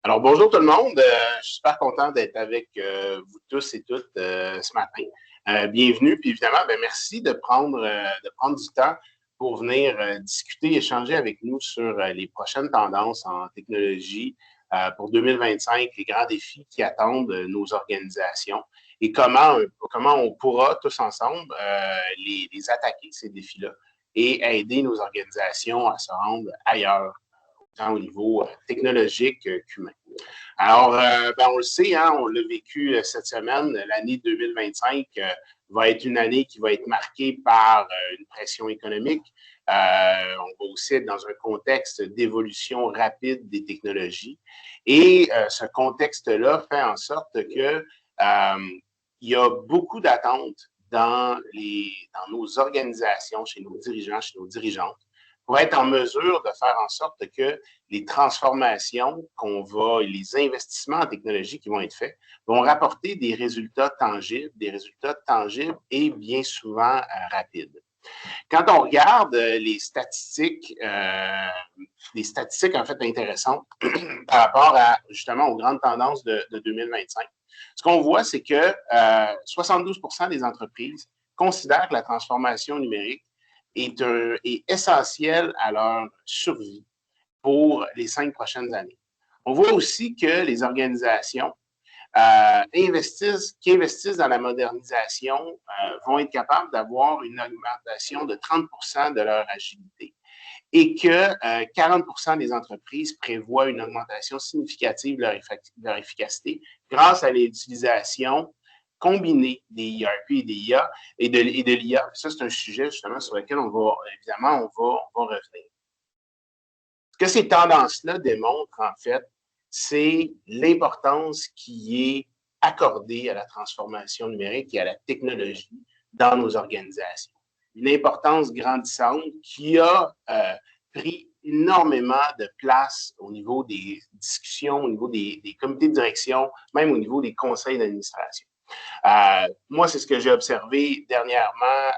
Alors, bonjour tout le monde. Je suis super content d'être avec vous tous et toutes ce matin. Bienvenue, puis évidemment, merci de prendre du temps pour venir discuter, échanger avec nous sur les prochaines tendances en technologie pour 2025, les grands défis qui attendent nos organisations et comment on pourra tous ensemble les attaquer, ces défis-là, et aider nos organisations à se rendre ailleurs, tant au niveau technologique qu'humain. Alors, on le sait, hein, on l'a vécu cette semaine, l'année 2025 va être une année qui va être marquée par une pression économique. On va aussi être dans un contexte d'évolution rapide des technologies. Et ce contexte-là fait en sorte que il y a beaucoup d'attentes dans nos organisations, chez nos dirigeants, chez nos dirigeantes, pour être en mesure de faire en sorte que les transformations les investissements en technologie qui vont être faits vont rapporter des résultats tangibles et bien souvent rapides. Quand on regarde les statistiques en fait intéressantes par rapport justement aux grandes tendances de 2025, ce qu'on voit, c'est que 72% des entreprises considèrent que la transformation numérique est essentielle à leur survie pour les 5 prochaines années. On voit aussi que les organisations qui investissent dans la modernisation vont être capables d'avoir une augmentation de 30% de leur agilité et que 40% des entreprises prévoient une augmentation significative de leur efficacité grâce à l'utilisation combinée des ERP et des IA et de l'IA. Ça, c'est un sujet justement sur lequel on va revenir. Ce que ces tendances-là démontrent, en fait, c'est l'importance qui est accordée à la transformation numérique et à la technologie dans nos organisations. Une importance grandissante qui a pris énormément de place au niveau des discussions, au niveau des comités de direction, même au niveau des conseils d'administration. Moi, c'est ce que j'ai observé dernièrement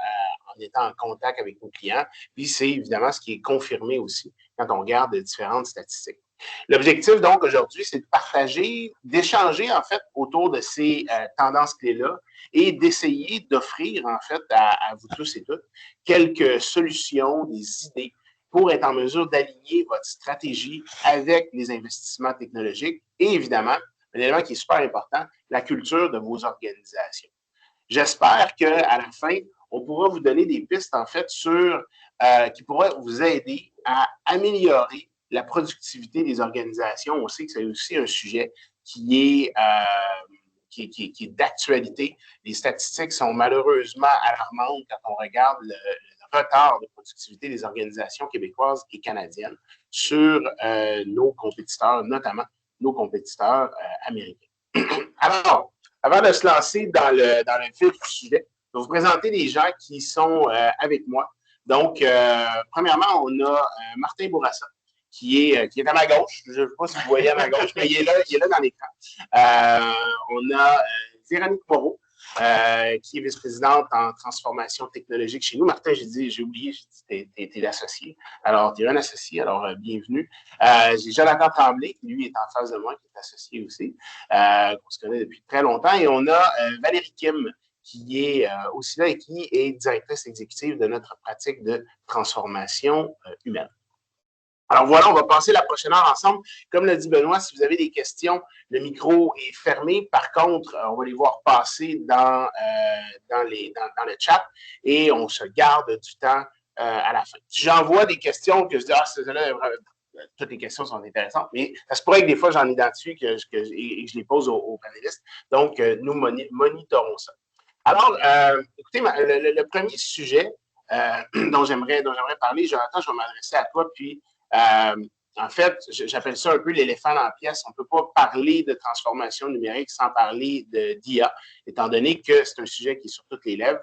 en étant en contact avec nos clients, puis c'est évidemment ce qui est confirmé aussi quand on regarde différentes statistiques. L'objectif, donc, aujourd'hui, c'est de partager, d'échanger, en fait, autour de ces tendances clés-là et d'essayer d'offrir, en fait, à vous tous et toutes, quelques solutions, des idées pour être en mesure d'aligner votre stratégie avec les investissements technologiques et, évidemment, un élément qui est super important, la culture de vos organisations. J'espère qu'à la fin, on pourra vous donner des pistes, en fait, qui pourraient vous aider à améliorer la productivité des organisations. On sait que c'est aussi un sujet qui est d'actualité. Les statistiques sont malheureusement alarmantes quand on regarde le retard de productivité des organisations québécoises et canadiennes sur nos compétiteurs, notamment nos compétiteurs américains. Alors, avant de se lancer dans le vif du sujet, je vais vous présenter les gens qui sont avec moi. Donc, premièrement, on a Martin Bourassa, qui est à ma gauche. Je ne sais pas si vous voyez à ma gauche, mais il est là dans l'écran. On a Véronique Moreau, qui est vice-présidente en transformation technologique chez nous. Martin, j'ai oublié, tu es l'associé. Alors, tu es un associé, alors bienvenue. J'ai Jonathan Tremblay, qui lui est en face de moi, qui est associé aussi, qu'on se connaît depuis très longtemps. Et on a Valérie Kim, qui est aussi là et qui est directrice exécutive de notre pratique de transformation humaine. Alors voilà, on va passer la prochaine heure ensemble. Comme l'a dit Benoît, si vous avez des questions, le micro est fermé. Par contre, on va les voir passer dans le chat et on se garde du temps à la fin. Si j'envoie des questions que je dis, toutes les questions sont intéressantes, mais ça se pourrait que des fois, j'en identifie et que je les pose aux panélistes. Donc, nous monitorons ça. Alors, écoutez, le premier sujet dont j'aimerais parler, Jonathan, je vais m'adresser à toi, puis en fait, j'appelle ça un peu l'éléphant dans la pièce. On ne peut pas parler de transformation numérique sans parler d'IA, étant donné que c'est un sujet qui est sur toutes les lèvres,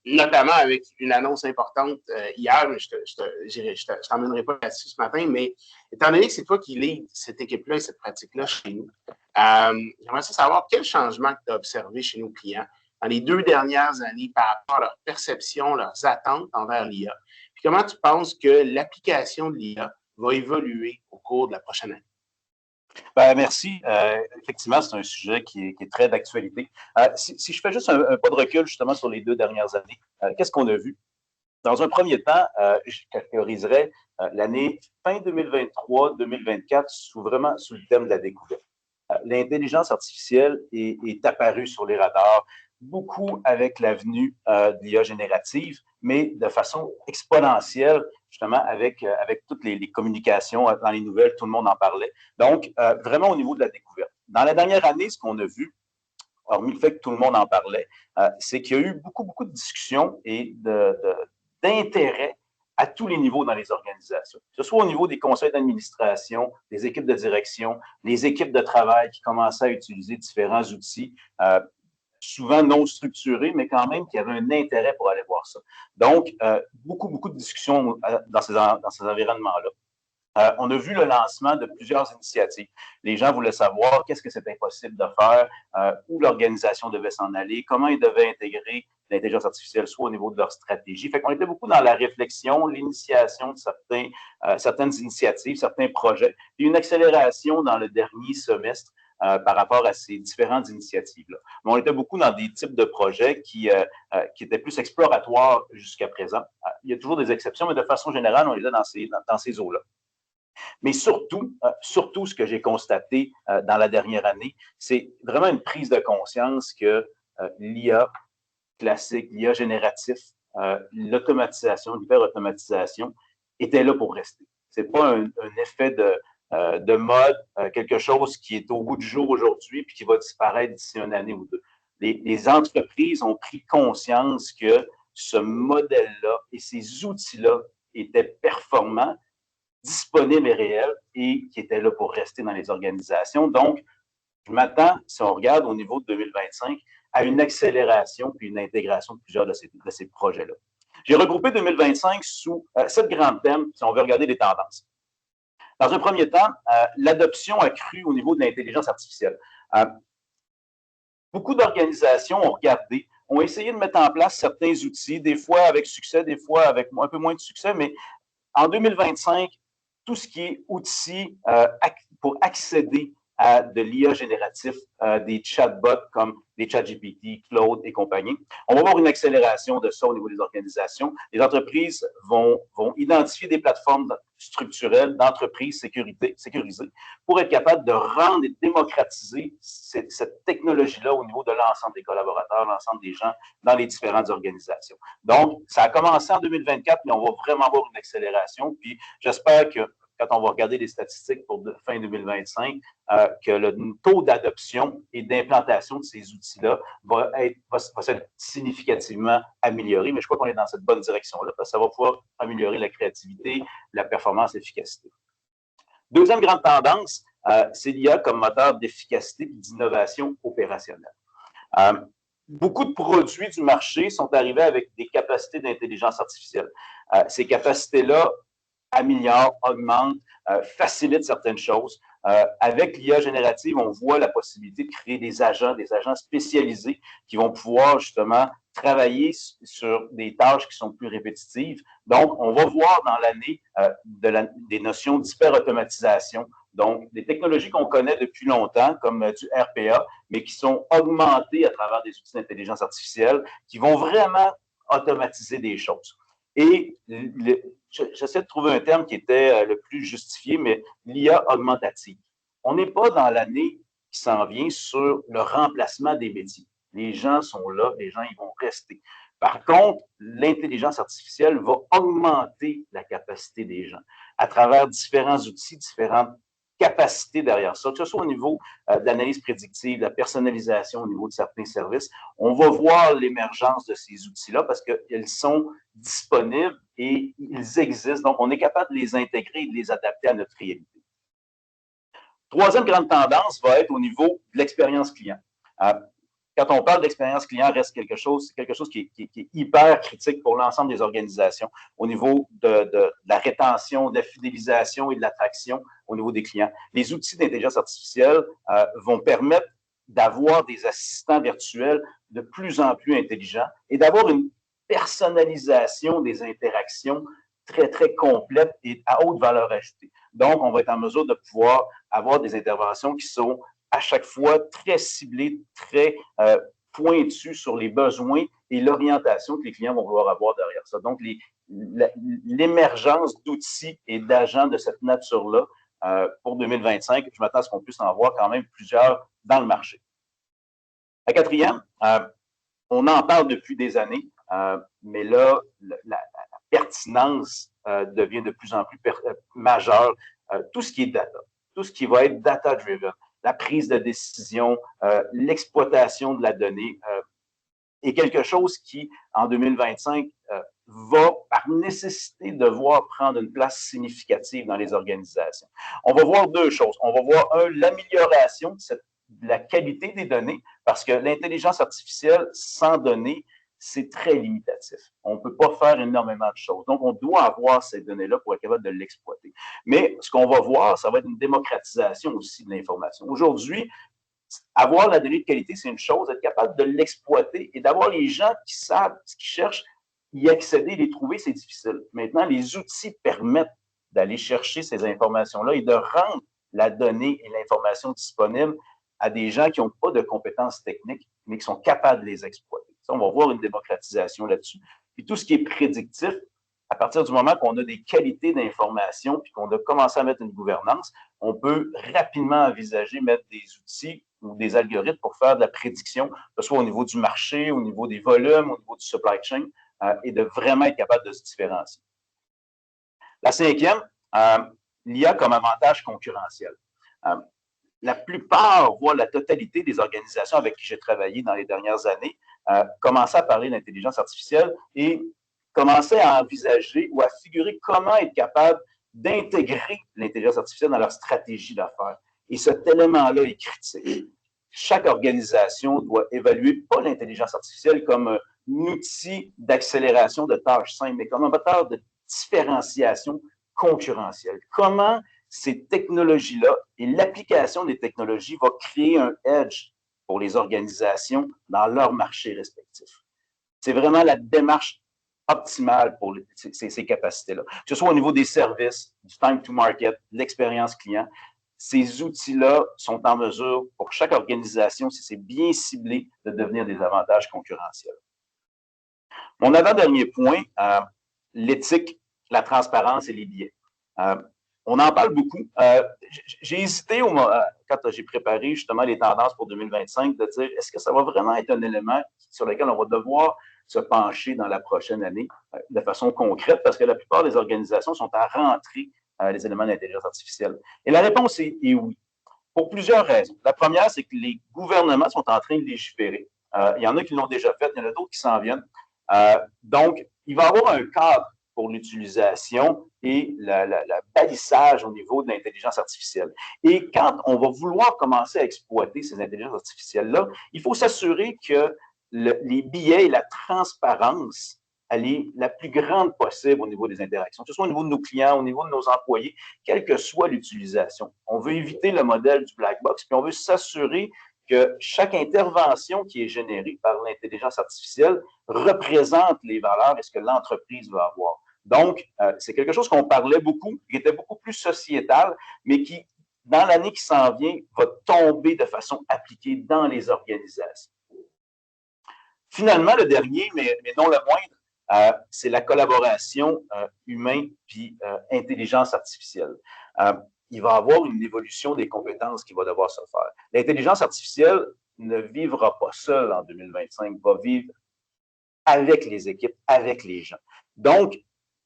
notamment avec une annonce importante hier, mais je ne t'emmènerai pas là-dessus ce matin, mais étant donné que c'est toi qui lead cette équipe-là et cette pratique-là chez nous, j'aimerais savoir quel changement tu as observé chez nos clients dans les 2 dernières années par rapport à leur perception, leurs attentes envers l'IA. Puis comment tu penses que l'application de l'IA va évoluer au cours de la prochaine année? Ben, merci. Effectivement, c'est un sujet qui est très d'actualité. Si je fais juste un pas de recul justement sur les 2 dernières années, qu'est-ce qu'on a vu? Dans un premier temps, je catégoriserais l'année fin 2023-2024 vraiment sous le thème de la découverte. L'intelligence artificielle est apparue sur les radars, beaucoup avec l'avenue de l'IA générative, mais de façon exponentielle, justement, avec toutes les communications dans les nouvelles, tout le monde en parlait. Donc, vraiment au niveau de la découverte. Dans la dernière année, ce qu'on a vu, hormis le fait que tout le monde en parlait, c'est qu'il y a eu beaucoup de discussions et d'intérêt à tous les niveaux dans les organisations, que ce soit au niveau des conseils d'administration, des équipes de direction, les équipes de travail qui commençaient à utiliser différents outils, souvent non structurés, mais quand même qui avaient un intérêt pour aller voir ça. Donc, beaucoup de discussions dans ces environnements-là. On a vu le lancement de plusieurs initiatives. Les gens voulaient savoir qu'est-ce que c'était possible de faire, où l'organisation devait s'en aller, comment ils devaient intégrer l'intelligence artificielle, soit au niveau de leur stratégie. Fait qu'on était beaucoup dans la réflexion, l'initiation de certaines initiatives, certains projets, puis une accélération dans le dernier semestre par rapport à ces différentes initiatives-là. Mais on était beaucoup dans des types de projets qui étaient plus exploratoires jusqu'à présent. Il y a toujours des exceptions, mais de façon générale, on est là dans ces eaux-là. Mais surtout, ce que j'ai constaté dans la dernière année, c'est vraiment une prise de conscience que l'IA classique, l'IA génératif, l'automatisation, l'hyper-automatisation était là pour rester. Ce n'est pas un effet de mode, quelque chose qui est au bout du jour aujourd'hui puis qui va disparaître d'ici une année ou deux. Les entreprises ont pris conscience que ce modèle-là et ces outils-là étaient performants, disponible et réel et qui était là pour rester dans les organisations. Donc, je m'attends, si on regarde au niveau de 2025, à une accélération puis une intégration de plusieurs de ces projets-là. J'ai regroupé 2025 sous 7 grands thèmes, si on veut regarder les tendances. Dans un premier temps, l'adoption accrue au niveau de l'intelligence artificielle. Beaucoup d'organisations ont regardé, ont essayé de mettre en place certains outils, des fois avec succès, des fois avec un peu moins de succès, mais en 2025, tout ce qui est outils pour accéder à de l'IA génératif, des chatbots comme les ChatGPT, Claude et compagnie. On va voir une accélération de ça au niveau des organisations. Les entreprises vont identifier des plateformes structurelles d'entreprises sécurisées pour être capables de rendre et de démocratiser cette technologie-là au niveau de l'ensemble des collaborateurs, l'ensemble des gens dans les différentes organisations. Donc, ça a commencé en 2024, mais on va vraiment avoir une accélération. Puis, j'espère que quand on va regarder les statistiques pour fin 2025, que le taux d'adoption et d'implantation de ces outils-là va s'être significativement amélioré. Mais je crois qu'on est dans cette bonne direction-là, parce que ça va pouvoir améliorer la créativité, la performance, l'efficacité. Deuxième grande tendance, c'est l'IA comme moteur d'efficacité et d'innovation opérationnelle. Beaucoup de produits du marché sont arrivés avec des capacités d'intelligence artificielle. Ces capacités-là améliorent, augmentent, facilitent certaines choses. Avec l'IA générative, on voit la possibilité de créer des agents spécialisés qui vont pouvoir justement travailler sur des tâches qui sont plus répétitives. Donc, on va voir dans l'année des notions d'hyper-automatisation. Donc, des technologies qu'on connaît depuis longtemps, comme du RPA, mais qui sont augmentées à travers des outils d'intelligence artificielle, qui vont vraiment automatiser des choses. Et j'essaie de trouver un terme qui était le plus justifié, mais l'IA augmentative. On n'est pas dans l'année qui s'en vient sur le remplacement des métiers. Les gens sont là, les gens ils vont rester. Par contre, l'intelligence artificielle va augmenter la capacité des gens à travers différents outils, différentes capacités derrière ça, que ce soit au niveau de l'analyse prédictive, de la personnalisation au niveau de certains services. On va voir l'émergence de ces outils-là parce qu'ils sont disponibles et ils existent. Donc, on est capable de les intégrer et de les adapter à notre réalité. Troisième grande tendance va être au niveau de l'expérience client. Quand on parle d'expérience client, reste quelque chose qui est hyper critique pour l'ensemble des organisations au niveau de la rétention, de la fidélisation et de l'attraction au niveau des clients. Les outils d'intelligence artificielle vont permettre d'avoir des assistants virtuels de plus en plus intelligents et d'avoir une personnalisation des interactions très, très complète et à haute valeur ajoutée. Donc, on va être en mesure de pouvoir avoir des interventions qui sont à chaque fois très ciblées, très pointues sur les besoins et l'orientation que les clients vont vouloir avoir derrière ça. Donc, l'émergence d'outils et d'agents de cette nature-là pour 2025, je m'attends à ce qu'on puisse en voir quand même plusieurs dans le marché. La quatrième, on en parle depuis des années, mais là, la pertinence devient de plus en plus majeure. Tout ce qui est data, tout ce qui va être data-driven, la prise de décision, l'exploitation de la donnée est quelque chose qui, en 2025, va, par nécessité, devoir prendre une place significative dans les organisations. On va voir deux choses. On va voir, l'amélioration de la qualité des données, parce que l'intelligence artificielle sans données, c'est très limitatif. On ne peut pas faire énormément de choses. Donc, on doit avoir ces données-là pour être capable de l'exploiter. Mais ce qu'on va voir, ça va être une démocratisation aussi de l'information. Aujourd'hui, avoir la donnée de qualité, c'est une chose, être capable de l'exploiter et d'avoir les gens qui savent ce qu'ils cherchent, y accéder, les trouver, c'est difficile. Maintenant, les outils permettent d'aller chercher ces informations-là et de rendre la donnée et l'information disponible à des gens qui n'ont pas de compétences techniques, mais qui sont capables de les exploiter. Ça, on va voir une démocratisation là-dessus. Puis tout ce qui est prédictif, à partir du moment qu'on a des qualités d'information puis qu'on a commencé à mettre une gouvernance, on peut rapidement envisager mettre des outils ou des algorithmes pour faire de la prédiction, que ce soit au niveau du marché, au niveau des volumes, au niveau du supply chain, et de vraiment être capable de se différencier. La cinquième, l'IA comme avantage concurrentiel. La plupart, voire la totalité des organisations avec qui j'ai travaillé dans les dernières années, commençaient à parler d'intelligence artificielle et commençaient à envisager ou à figurer comment être capable d'intégrer l'intelligence artificielle dans leur stratégie d'affaires. Et cet élément-là est critique. Chaque organisation doit évaluer pas l'intelligence artificielle comme un outil d'accélération de tâches simples, mais comme un moteur de différenciation concurrentielle. Comment ces technologies-là et l'application des technologies va créer un edge pour les organisations dans leur marché respectif. C'est vraiment la démarche optimale pour ces capacités-là. Que ce soit au niveau des services, du time to market, de l'expérience client, ces outils-là sont en mesure, pour chaque organisation, si c'est bien ciblé, de devenir des avantages concurrentiels. Mon avant-dernier point, l'éthique, la transparence et les biais. On en parle beaucoup. J'ai hésité quand j'ai préparé justement les tendances pour 2025 de dire est-ce que ça va vraiment être un élément sur lequel on va devoir se pencher dans la prochaine année de façon concrète parce que la plupart des organisations sont à rentrer les éléments d'intelligence artificielle. Et la réponse est oui, pour plusieurs raisons. La première, c'est que les gouvernements sont en train de légiférer. Il y en a qui l'ont déjà fait, il y en a d'autres qui s'en viennent. Donc, il va y avoir un cadre pour l'utilisation et le balissage au niveau de l'intelligence artificielle. Et quand on va vouloir commencer à exploiter ces intelligences artificielles-là, il faut s'assurer que les biais et la transparence, elle est la plus grande possible au niveau des interactions, que ce soit au niveau de nos clients, au niveau de nos employés, quelle que soit l'utilisation. On veut éviter le modèle du black box, puis on veut s'assurer que chaque intervention qui est générée par l'intelligence artificielle représente les valeurs et ce que l'entreprise va avoir. Donc, c'est quelque chose qu'on parlait beaucoup, qui était beaucoup plus sociétal, mais qui, dans l'année qui s'en vient, va tomber de façon appliquée dans les organisations. Finalement, le dernier, mais non le moindre, c'est la collaboration humain puis intelligence artificielle. Il va y avoir une évolution des compétences qui va devoir se faire. L'intelligence artificielle ne vivra pas seule en 2025, va vivre avec les équipes, avec les gens. Donc,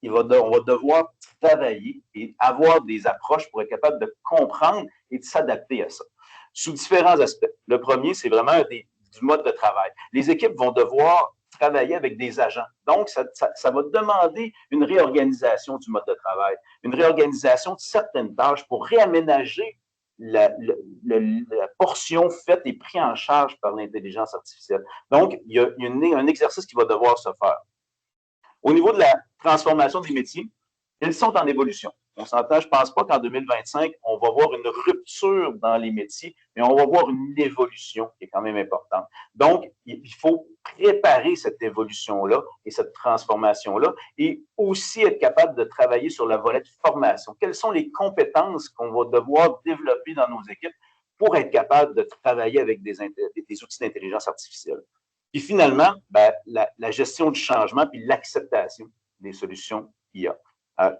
on va devoir travailler et avoir des approches pour être capable de comprendre et de s'adapter à ça. Sous différents aspects. Le premier, c'est vraiment du mode de travail. Les équipes vont devoir travailler avec des agents. Donc, ça va demander une réorganisation du mode de travail, une réorganisation de certaines tâches pour réaménager la portion faite et prise en charge par l'intelligence artificielle. Donc, il y a un exercice qui va devoir se faire. Au niveau de la transformation des métiers, ils sont en évolution. On s'entend, je ne pense pas qu'en 2025, on va voir une rupture dans les métiers, mais on va voir une évolution qui est quand même importante. Donc, il faut préparer cette évolution-là et cette transformation-là et aussi être capable de travailler sur le volet de formation. Quelles sont les compétences qu'on va devoir développer dans nos équipes pour être capable de travailler avec des outils d'intelligence artificielle? Puis finalement, ben, la gestion du changement puis l'acceptation des solutions IA.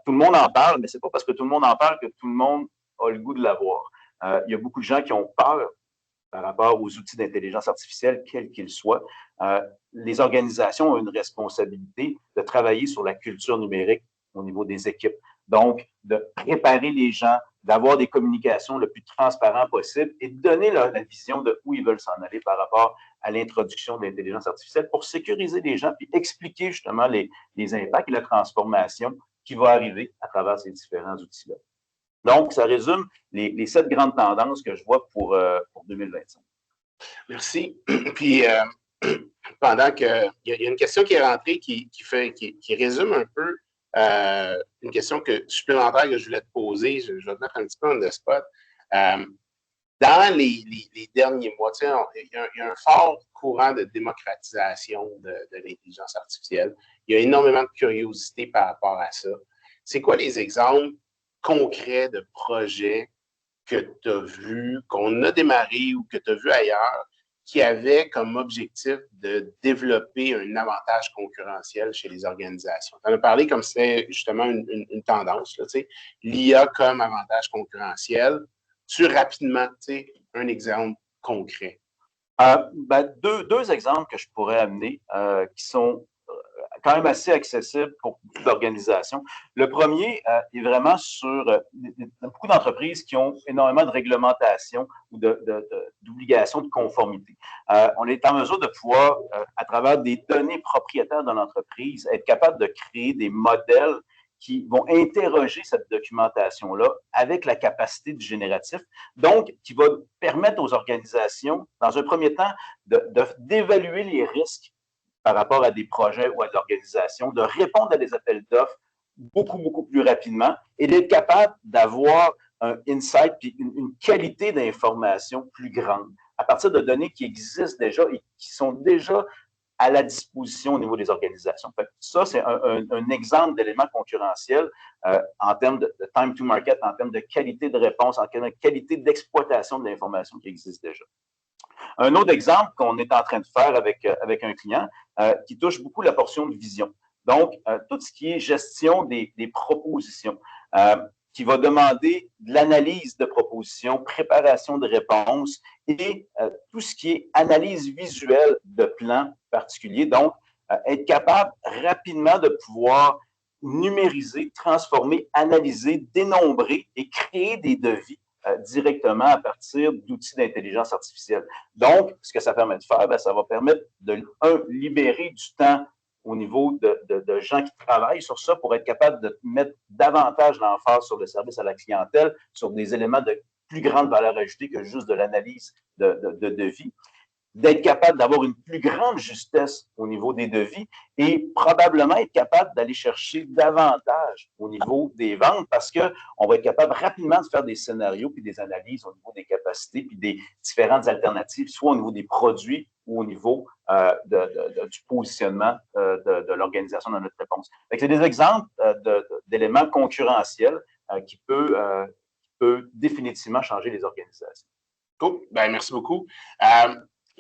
Tout le monde en parle, mais ce n'est pas parce que tout le monde en parle que tout le monde a le goût de l'avoir. Il y a beaucoup de gens qui ont peur par rapport aux outils d'intelligence artificielle, quels qu'ils soient. Les organisations ont une responsabilité de travailler sur la culture numérique au niveau des équipes. Donc, de préparer les gens, d'avoir des communications le plus transparentes possible et de donner la vision de où ils veulent s'en aller par rapport à l'introduction de l'intelligence artificielle pour sécuriser les gens puis expliquer justement les impacts et la transformation qui va arriver à travers ces différents outils-là. Donc, ça résume les 7 grandes tendances que je vois pour 2025. Merci. Puis, pendant que il y a une question qui est rentrée qui résume un peu une question supplémentaire que je voulais te poser. Je vais te mettre un petit peu on the spot. Dans les derniers mois, il y a un fort courant de démocratisation de l'intelligence artificielle. Il y a énormément de curiosité par rapport à ça. C'est quoi les exemples concrets de projets que tu as vus, qu'on a démarré ou que tu as vu ailleurs, qui avaient comme objectif de développer un avantage concurrentiel chez les organisations? Tu en as parlé comme c'était justement une tendance, l'IA comme avantage concurrentiel. Rapidement, un exemple concret? Ben, deux exemples que je pourrais amener qui sont quand même assez accessibles pour beaucoup d'organisations. Le premier est vraiment sur beaucoup d'entreprises qui ont énormément de réglementation ou d'obligations de conformité. On est en mesure de pouvoir, à travers des données propriétaires de l'entreprise, être capable de créer des modèles qui vont interroger cette documentation-là avec la capacité du génératif, donc qui va permettre aux organisations, dans un premier temps, d'évaluer les risques par rapport à des projets ou à de l'organisation, de répondre à des appels d'offres beaucoup, beaucoup plus rapidement et d'être capable d'avoir un insight puis une qualité d'information plus grande à partir de données qui existent déjà et qui sont déjà à la disposition au niveau des organisations. Ça, c'est un exemple d'élément concurrentiel en termes de time to market, en termes de qualité de réponse, en termes de qualité d'exploitation de l'information qui existe déjà. Un autre exemple qu'on est en train de faire avec un client qui touche beaucoup la portion de vision. Donc, tout ce qui est gestion des propositions, qui va demander de l'analyse de propositions, préparation de réponses et tout ce qui est analyse visuelle de plans particuliers. Donc, être capable rapidement de pouvoir numériser, transformer, analyser, dénombrer et créer des devis directement à partir d'outils d'intelligence artificielle. Donc, ce que ça permet de faire, bien, ça va permettre de, libérer du temps au niveau de gens qui travaillent sur ça pour être capable de mettre davantage l'emphase sur le service à la clientèle, sur des éléments de plus grande valeur ajoutée que juste de l'analyse de devis, d'être capable d'avoir une plus grande justesse au niveau des devis et probablement être capable d'aller chercher davantage au niveau des ventes parce qu'on va être capable rapidement de faire des scénarios puis des analyses au niveau des capacités puis des différentes alternatives, soit au niveau des produits ou au niveau du positionnement de l'organisation dans notre réponse. C'est des exemples d'éléments concurrentiels qui peut définitivement changer les organisations. Cool. Ben, merci beaucoup.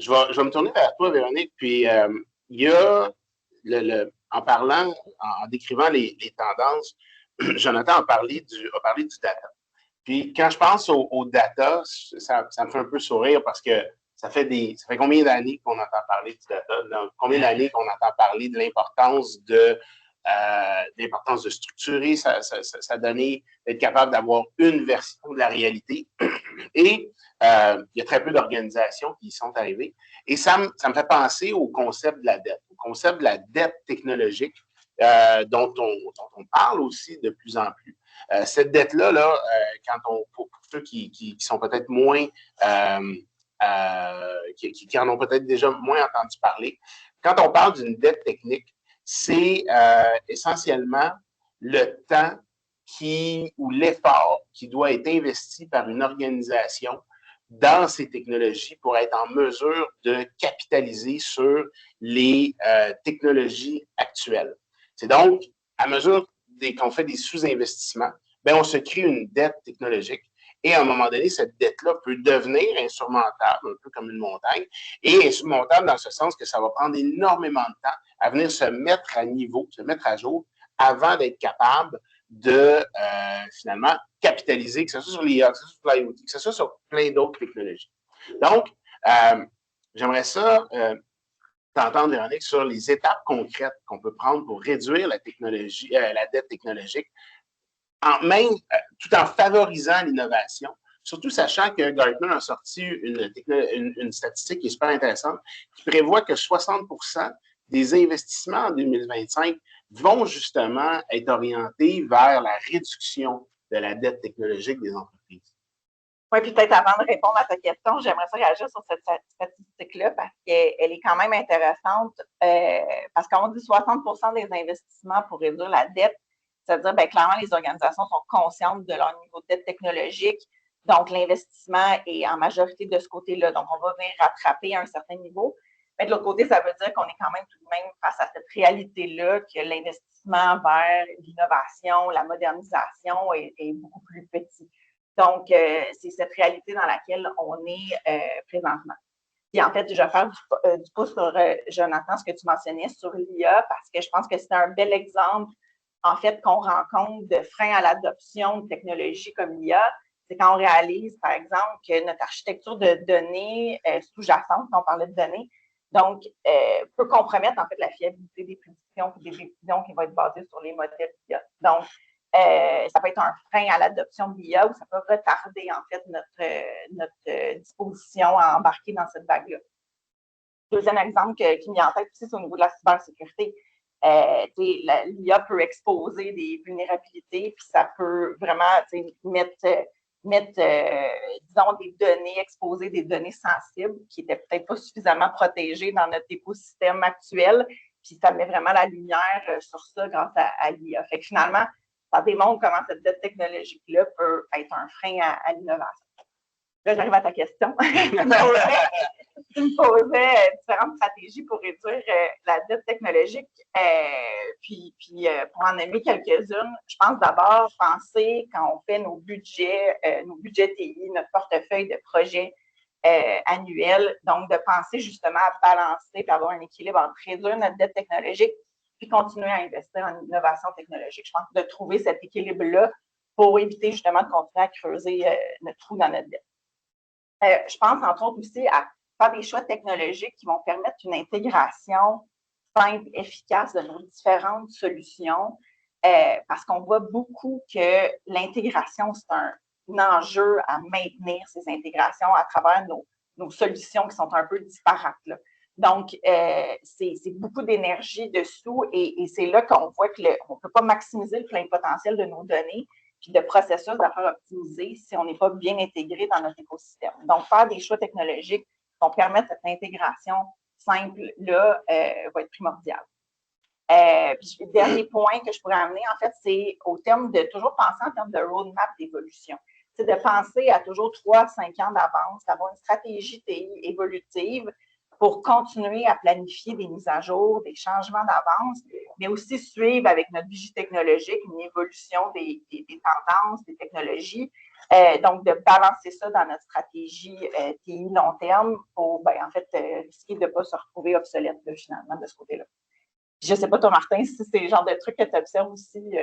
Je vais me tourner vers toi, Véronique. Puis, il y a, en parlant, en décrivant les tendances, Jonathan a parlé du data. Puis, quand je pense au data, ça me fait un peu sourire parce que ça fait combien d'années qu'on entend parler du data? Combien d'années qu'on entend parler de l'importance de structurer sa donnée, d'être capable d'avoir une version de la réalité. Et il y a très peu d'organisations qui y sont arrivées. Et ça me fait penser au concept de la dette, au concept de la dette technologique dont on parle aussi de plus en plus. Cette dette-là, pour ceux qui sont peut-être moins, qui en ont peut-être déjà moins entendu parler, quand on parle d'une dette technique, c'est essentiellement le temps ou l'effort qui doit être investi par une organisation dans ces technologies pour être en mesure de capitaliser sur les technologies actuelles. C'est donc, à mesure qu'on fait des sous-investissements, bien, on se crée une dette technologique et à un moment donné, cette dette-là peut devenir insurmontable, un peu comme une montagne, et insurmontable dans ce sens que ça va prendre énormément de temps à venir se mettre à niveau, se mettre à jour, avant d'être capable de, finalement, capitaliser, que ce soit sur l'IA, que ce soit sur l'IoT, que ce soit sur plein d'autres technologies. Donc, j'aimerais ça t'entendre, Véronique, sur les étapes concrètes qu'on peut prendre pour réduire la technologie, la dette technologique, tout en favorisant l'innovation, surtout sachant que Gartner a sorti une statistique qui est super intéressante, qui prévoit que 60% des investissements en 2025 vont justement être orientés vers la réduction de la dette technologique des entreprises. Oui, puis peut-être avant de répondre à ta question, j'aimerais ça réagir sur cette statistique-là parce qu'elle est quand même intéressante parce qu'on dit 60% des investissements pour réduire la dette. C'est-à-dire, bien, clairement, les organisations sont conscientes de leur niveau de dette technologique. Donc, l'investissement est en majorité de ce côté-là. Donc, on va venir rattraper à un certain niveau. Mais de l'autre côté, ça veut dire qu'on est quand même tout de même face à cette réalité-là que l'investissement vers l'innovation, la modernisation est beaucoup plus petit. Donc, c'est cette réalité dans laquelle on est présentement. Puis en fait, je vais faire du pouce sur, Jonathan, ce que tu mentionnais sur l'IA, parce que je pense que c'est un bel exemple en fait, qu'on rencontre de freins à l'adoption de technologies comme l'IA, c'est quand on réalise, par exemple, que notre architecture de données sous-jacente, on parlait de données, donc, peut compromettre, en fait, la fiabilité des prédictions et des décisions qui vont être basées sur les modèles d'IA. Donc, ça peut être un frein à l'adoption de l'IA ou ça peut retarder, en fait, notre disposition à embarquer dans cette vague-là. Deuxième exemple qui me vient en tête aussi, c'est au niveau de la cybersécurité. L'IA peut exposer des vulnérabilités, puis ça peut vraiment mettre disons, des données, exposer des données sensibles qui n'étaient peut-être pas suffisamment protégées dans notre écosystème actuel, puis ça met vraiment la lumière sur ça grâce à l'IA. Fait que finalement, ça démontre comment cette dette technologique-là peut être un frein à l'innovation. Là, j'arrive à ta question. Tu me posais différentes stratégies pour réduire la dette technologique. Puis pour en nommer quelques-unes, je pense d'abord penser quand on fait nos budgets TI, notre portefeuille de projets annuels, donc de penser justement à balancer et avoir un équilibre entre réduire notre dette technologique puis continuer à investir en innovation technologique. Je pense de trouver cet équilibre-là pour éviter justement de continuer à creuser notre trou dans notre dette. Je pense entre autres aussi à faire des choix technologiques qui vont permettre une intégration simple, efficace de nos différentes solutions, parce qu'on voit beaucoup que l'intégration, c'est un enjeu à maintenir ces intégrations à travers nos solutions qui sont un peu disparates, là. Donc, c'est beaucoup d'énergie dessous et c'est là qu'on voit qu'on ne peut pas maximiser le plein potentiel de nos données puis de processus d'affaires optimisés si on n'est pas bien intégré dans notre écosystème. Donc, faire des choix technologiques qui vont permettre cette intégration simple-là va être primordial. Puis, le dernier point que je pourrais amener, en fait, c'est au terme de toujours penser en termes de roadmap d'évolution. C'est de penser à toujours 3 à 5 ans d'avance, d'avoir une stratégie TI évolutive pour continuer à planifier des mises à jour, des changements d'avance, mais aussi suivre avec notre vigie technologique une évolution des tendances, des technologies. Donc, de balancer ça dans notre stratégie TI long terme pour, en fait, risquer de ne pas se retrouver obsolète finalement de ce côté-là. Je ne sais pas, toi, Martin, si c'est le genre de truc que tu observes aussi.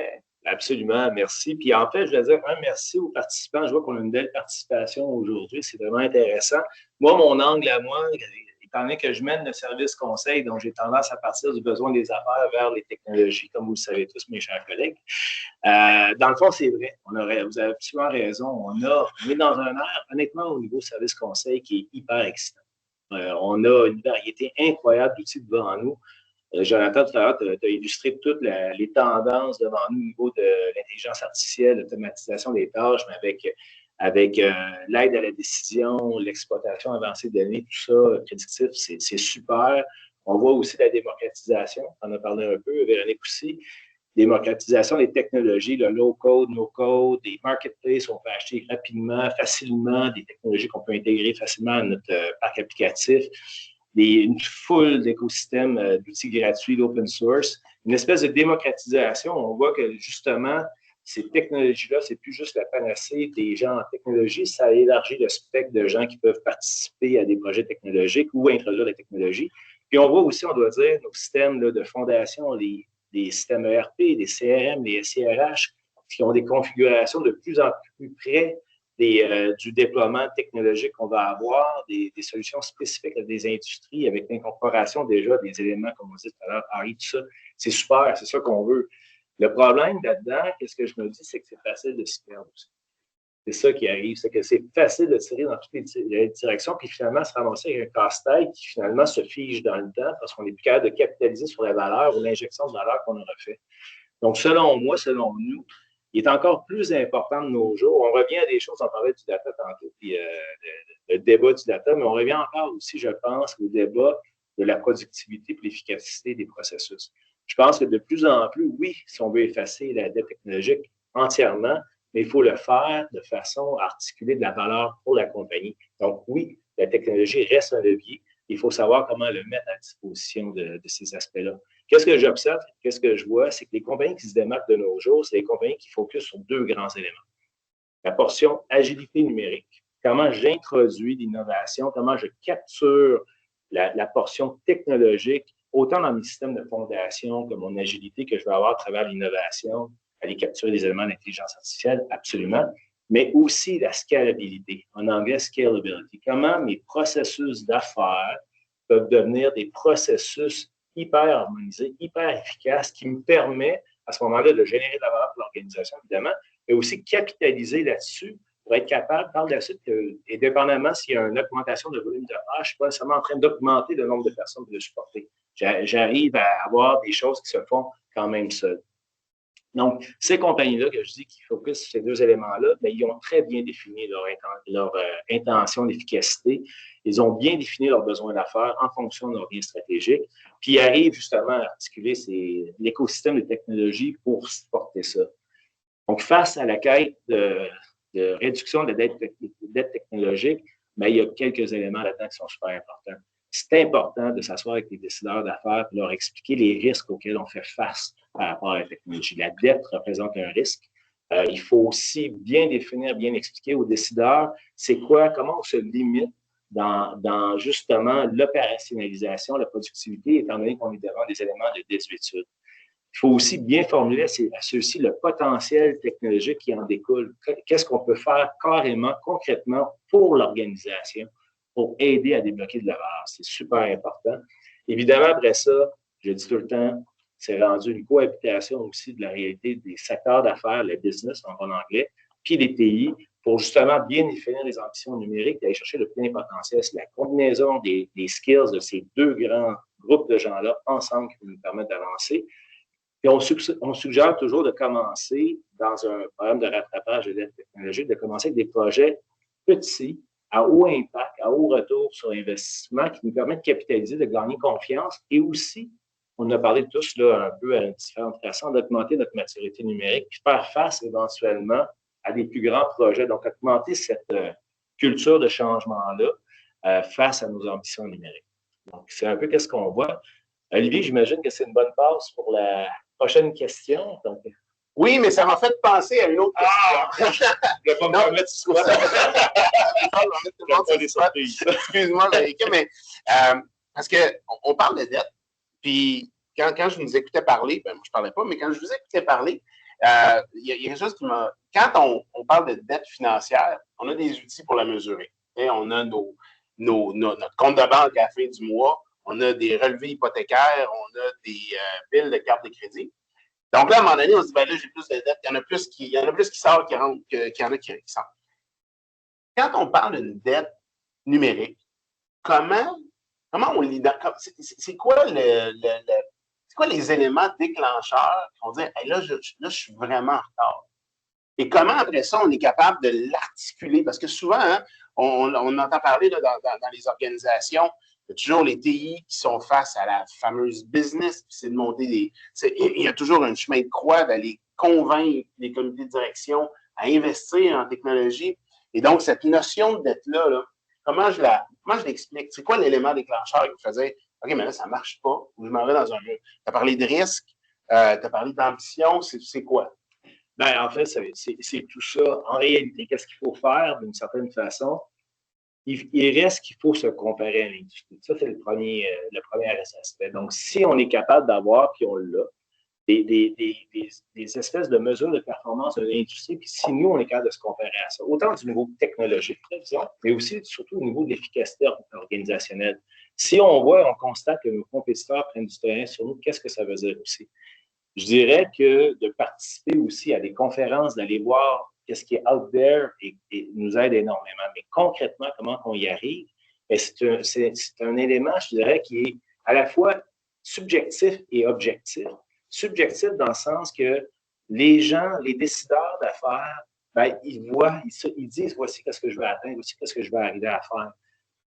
Absolument, merci. Puis en fait, je veux dire un merci aux participants. Je vois qu'on a une belle participation aujourd'hui. C'est vraiment intéressant. Moi, mon angle à moi, étant donné que je mène le service conseil, donc j'ai tendance à partir du besoin des affaires vers les technologies, comme vous le savez tous, mes chers collègues. Dans le fond, c'est vrai. Vous avez absolument raison. On est dans un air, honnêtement, au niveau service conseil qui est hyper excitant. On a une variété incroyable d'outils devant nous. Jonathan, tout à l'heure, tu as illustré toutes les tendances devant nous au niveau de l'intelligence artificielle, l'automatisation des tâches, mais avec l'aide à la décision, l'exploitation avancée de données, tout ça, prédictif, c'est super. On voit aussi la démocratisation, on en a parlé un peu, Véronique aussi. démocratisation des technologies, le low-code, no-code, des marketplaces où on peut acheter rapidement, facilement, des technologies qu'on peut intégrer facilement à notre parc applicatif, une foule d'écosystèmes d'outils gratuits, d'open source, une espèce de démocratisation. On voit que justement, ces technologies-là, c'est plus juste la panacée des gens en technologie, ça élargit le spectre de gens qui peuvent participer à des projets technologiques ou introduire des technologies. Puis on voit aussi, on doit dire, nos systèmes là, de fondation, les systèmes ERP, les CRM, les SIRH, qui ont des configurations de plus en plus près du déploiement technologique qu'on va avoir, des solutions spécifiques à des industries avec l'incorporation déjà des éléments, comme on dit tout à l'heure, AI, tout ça. C'est super, c'est ça qu'on veut. Le problème là-dedans, qu'est-ce que je me dis, c'est que c'est facile de s'y perdre aussi. C'est ça qui arrive, c'est que c'est facile de tirer dans toutes les directions, puis finalement se ramasser avec un casse-tête qui finalement se fige dans le temps parce qu'on n'est plus capable de capitaliser sur la valeur ou l'injection de valeur qu'on aura fait. Donc, selon moi, selon nous, il est encore plus important de nos jours. On revient à des choses, on parlait du data tantôt, puis le débat du data, mais on revient encore aussi, je pense, au débat de la productivité et l'efficacité des processus. Je pense que de plus en plus, oui, si on veut effacer la dette technologique entièrement, mais il faut le faire de façon à articuler de la valeur pour la compagnie. Donc, oui, la technologie reste un levier. Il faut savoir comment le mettre à disposition de ces aspects-là. Qu'est-ce que j'observe? Qu'est-ce que je vois? C'est que les compagnies qui se démarquent de nos jours, c'est les compagnies qui focusent sur deux grands éléments. La portion agilité numérique. Comment j'introduis l'innovation, comment je capture la portion technologique, autant dans mes systèmes de fondation que mon agilité que je vais avoir à travers l'innovation, aller capturer des éléments d'intelligence artificielle, absolument, mais aussi la scalabilité, en anglais scalability. Comment mes processus d'affaires peuvent devenir des processus hyper harmonisés, hyper efficaces, qui me permet à ce moment-là de générer de la valeur pour l'organisation, évidemment, mais aussi capitaliser là-dessus pour être capable, par la suite, et dépendamment s'il y a une augmentation de volume d'affaires, je ne suis pas nécessairement en train d'augmenter le nombre de personnes pour le supporter. J'arrive à avoir des choses qui se font quand même seules. Donc, ces compagnies-là que je dis qui focusent sur ces deux éléments-là, bien, ils ont très bien défini leur intention d'efficacité. Ils ont bien défini leurs besoins d'affaires en fonction de leur bien stratégique. Puis, ils arrivent justement à articuler l'écosystème de technologie pour supporter ça. Donc, face à la quête de réduction de la dette technologique, bien, il y a quelques éléments là-dedans qui sont super importants. C'est important de s'asseoir avec les décideurs d'affaires et leur expliquer les risques auxquels on fait face par rapport à la technologie. La dette représente un risque. Il faut aussi bien définir, bien expliquer aux décideurs c'est quoi, comment on se limite dans justement l'opérationnalisation, la productivité, étant donné qu'on est devant des éléments de désuétude. Il faut aussi bien formuler à ceux-ci le potentiel technologique qui en découle. Qu'est-ce qu'on peut faire carrément, concrètement pour l'organisation pour aider à débloquer de la valeur. C'est super important. Évidemment, après ça, je dis tout le temps, c'est rendu une cohabitation aussi de la réalité des secteurs d'affaires, le business en bon anglais, puis les TI, pour justement bien définir les ambitions numériques et aller chercher le plein potentiel. C'est la combinaison des skills de ces deux grands groupes de gens-là ensemble qui nous permettent d'avancer. Et on suggère toujours de commencer dans un programme de rattrapage de l'aide technologique, de commencer avec des projets petits, à haut impact, à haut retour sur investissement qui nous permet de capitaliser, de gagner confiance et aussi, on a parlé tous là, un peu à différentes façons, d'augmenter notre maturité numérique puis faire face éventuellement à des plus grands projets. Donc, augmenter cette culture de changement-là face à nos ambitions numériques. Donc, c'est un peu qu'est-ce qu'on voit. Olivier, j'imagine que c'est une bonne passe pour la prochaine question. Donc, oui, mais ça m'a fait penser à une autre question. Je ne vais pas me permettre ce soir. Excuse-moi, mais parce qu'on parle de dette, puis quand je vous écoutais parler, ben moi je ne parlais pas, mais quand je vous écoutais parler, il y a quelque chose qui m'a... Quand on parle de dette financière, on a des outils pour la mesurer. Et on a notre compte de banque à la fin du mois, on a des relevés hypothécaires, on a des billes de carte de crédit. Donc là, à un moment donné, on se dit, ben là, j'ai plus de dettes, il y en a plus qui sortent qui rentrent qu'il y en a qui sortent. Quand on parle d'une dette numérique, comment on l'identifie? C'est quoi les éléments déclencheurs qui vont dire, hey, là, je suis vraiment en retard? Et comment, après ça, on est capable de l'articuler? Parce que souvent, hein, on entend parler là, dans les organisations Il y a toujours les TI qui sont face à la fameuse business, puis c'est de monter il y a toujours un chemin de croix d'aller convaincre les comités de direction à investir en technologie. Et donc, cette notion de dette-là, là, comment je l'explique? C'est quoi l'élément déclencheur qui faisait OK, mais là, ça ne marche pas, ou je m'en vais dans un mur? Tu as parlé de risque, tu as parlé d'ambition, c'est quoi? Ben, en fait, c'est tout ça. En réalité, qu'est-ce qu'il faut faire d'une certaine façon? Il reste qu'il faut se comparer à l'industrie. Ça, c'est le premier aspect. Donc, si on est capable d'avoir, puis on l'a, des espèces de mesures de performance de l'industrie, puis si nous, on est capable de se comparer à ça, autant du niveau technologique, mais aussi surtout au niveau de l'efficacité organisationnelle. Si on constate que nos compétiteurs prennent du terrain sur nous, qu'est-ce que ça veut dire aussi? Je dirais que de participer aussi à des conférences, d'aller voir qu'est-ce qui est out there et nous aide énormément. Mais concrètement, comment on y arrive? C'est un élément, je dirais, qui est à la fois subjectif et objectif. Subjectif dans le sens que les gens, les décideurs d'affaires, ben, ils disent voici ce que je veux atteindre, voici ce que je veux arriver à faire.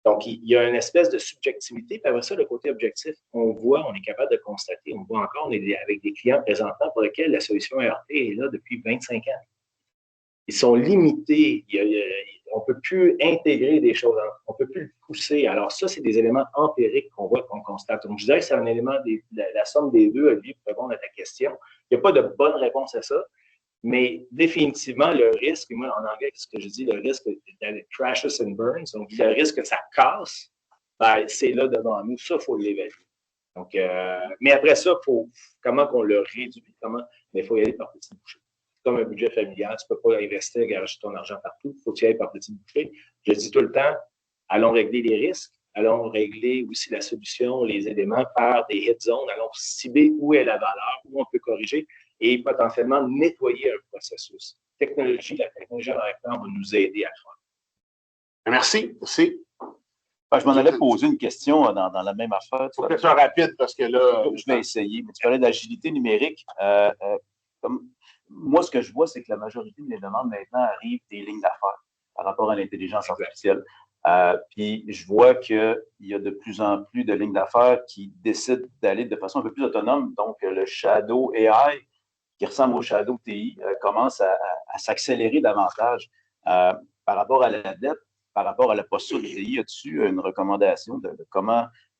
Donc, il y a une espèce de subjectivité. Puis après ça, le côté objectif, on est capable de constater, on voit encore, on est avec des clients présentant pour lesquels la solution ERP est là depuis 25 ans. Ils sont limités. On ne peut plus intégrer des choses, on ne peut plus le pousser. Alors ça, c'est des éléments empiriques qu'on voit, qu'on constate. Donc, je dirais que c'est un élément, la somme des deux, Olivier, pour répondre à ta question. Il n'y a pas de bonne réponse à ça. Mais définitivement, le risque, moi en anglais, ce que je dis, le risque crashes and burns, donc le risque que ça casse, ben, c'est là devant nous. Ça, il faut l'évaluer. Donc, mais après ça, comment qu'on le réduit? Mais il faut y aller par petits bouchées. Comme un budget familial, tu ne peux pas investir et garocher ton argent partout. Il faut y aller par petits bouchées. Je dis tout le temps, allons régler les risques, allons régler aussi la solution, les éléments par des hit zones, allons cibler où est la valeur, où on peut corriger et potentiellement nettoyer un processus. La technologie en référence va nous aider à le faire. Merci. Merci. Je m'en allais poser une question dans la même affaire. Il faut que tu sois rapide parce que là. Je vais essayer. Mais tu parlais d'agilité numérique. Moi, ce que je vois, c'est que la majorité des demandes maintenant arrivent des lignes d'affaires par rapport à l'intelligence artificielle. Puis je vois qu'il y a de plus en plus de lignes d'affaires qui décident d'aller de façon un peu plus autonome. Donc, le Shadow AI, qui ressemble au Shadow TI, commence à s'accélérer davantage par rapport à la dette, par rapport à la posture de TI. As-tu une recommandation de